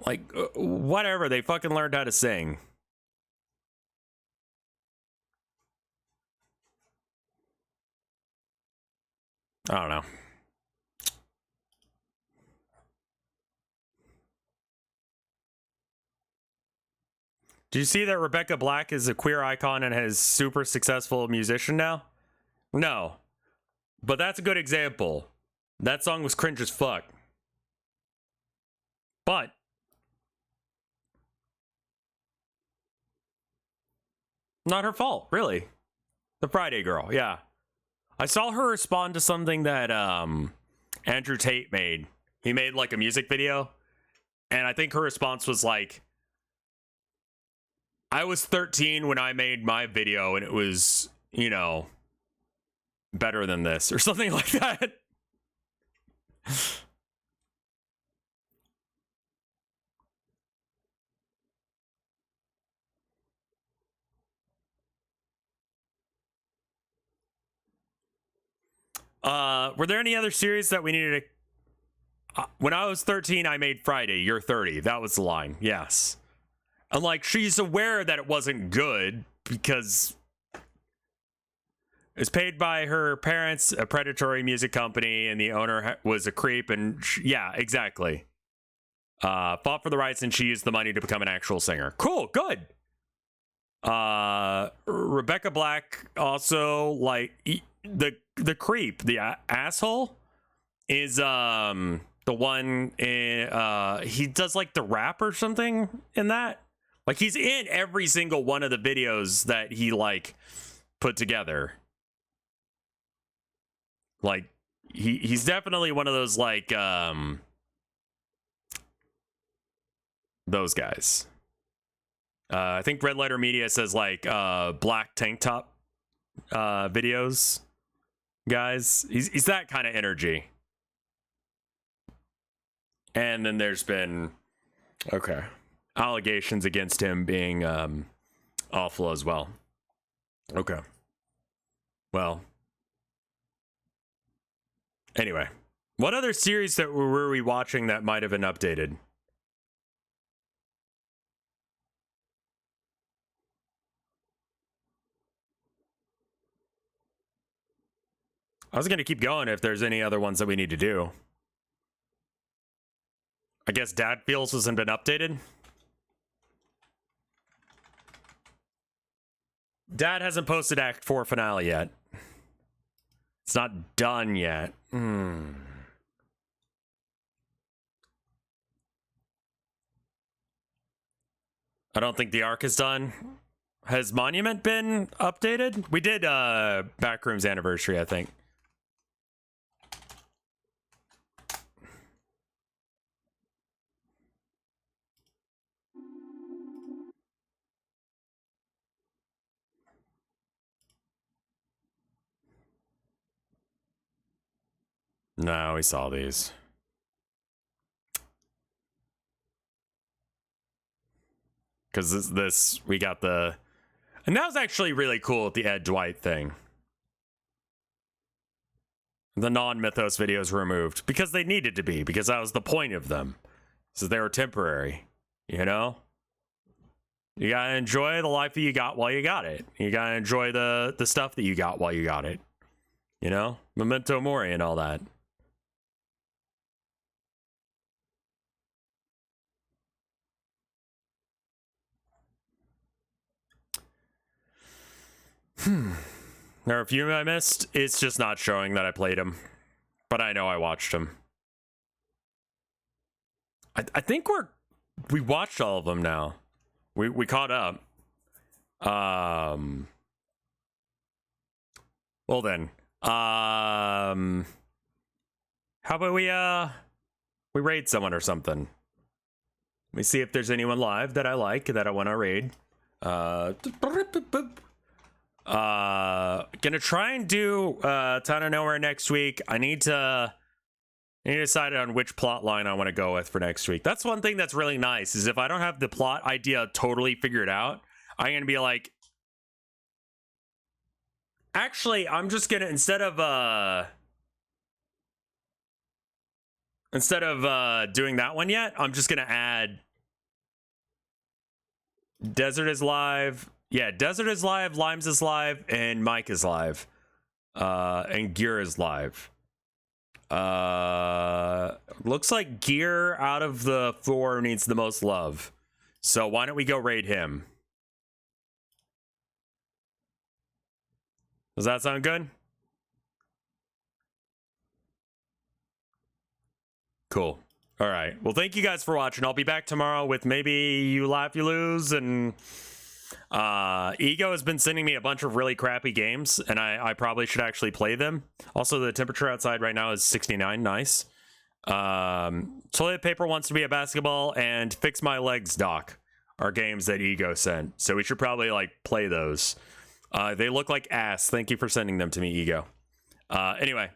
like whatever, they fucking learned how to sing. I don't know. Do you see that Rebecca Black is a queer icon and is super successful musician now? No. But that's a good example. That song was cringe as fuck. But not her fault, really. The Friday Girl, yeah. I saw her respond to something that Andrew Tate made. He made like a music video. And I think her response was like, I was 13 when I made my video and it was, you know, better than this or something like that. Were there any other series that we needed to... when I was 13, I made Friday. You're 30. That was the line. Yes. And like, she's aware that it wasn't good because it's paid by her parents, a predatory music company, and the owner was a creep. And yeah, exactly. Fought for the rights, and she used the money to become an actual singer. Cool, good. Rebecca Black also, like, the creep, the asshole, is the one in, he does like the rap or something in that. Like, he's in every single one of the videos that he like put together. Like, he's definitely one of those like those guys. I think Red Letter Media says like black tank top videos guys. He's that kind of energy. And then there's been allegations against him being awful as well. Okay. Well. Anyway, what other series that were we watching that might have been updated? I was going to keep going if there's any other ones that we need to do. I guess Dad Feels hasn't been updated. Dad hasn't posted Act 4 finale yet. It's not done yet. I don't think the arc is done. Has Monument been updated? We did Backrooms Anniversary, I think. No, we saw these. Because this, we got the... And that was actually really cool at the Ed Dwight thing. The non-Mythos videos were removed. Because they needed to be. Because that was the point of them. So they were temporary. You know? You gotta enjoy the life that you got while you got it. You gotta enjoy the stuff that you got while you got it. You know? Memento Mori and all that. There are a few I missed. It's just not showing that I played them. But I know I watched them. I think we watched all of them now. We caught up. Well then. How about we raid someone or something? Let me see if there's anyone live that I like that I want to raid. Gonna try and do Town of Nowhere next week. I need to decide on which plot line I want to go with for next week. That's one thing that's really nice, is if I don't have the plot idea totally figured out, I'm gonna be like, actually, I'm just gonna, instead of doing that one yet, I'm just gonna add Desert is live. Yeah, Desert is live, Limes is live, and Mike is live. And Gear is live. Looks like Gear out of the 4 needs the most love. So why don't we go raid him? Does that sound good? Cool. All right. Well, thank you guys for watching. I'll be back tomorrow with maybe You Laugh, You Lose, and Ego has been sending me a bunch of really crappy games, and I probably should actually play them. Also, the temperature outside right now is 69. Nice. Toilet Paper Wants to Be a Basketball and Fix My Legs Doc are games that Ego sent, so we should probably like play those. They look like ass. Thank you for sending them to me, Ego. Anyway,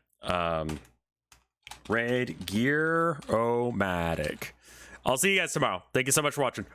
Raid Gear-O-Matic. I'll see you guys tomorrow. Thank you so much for watching.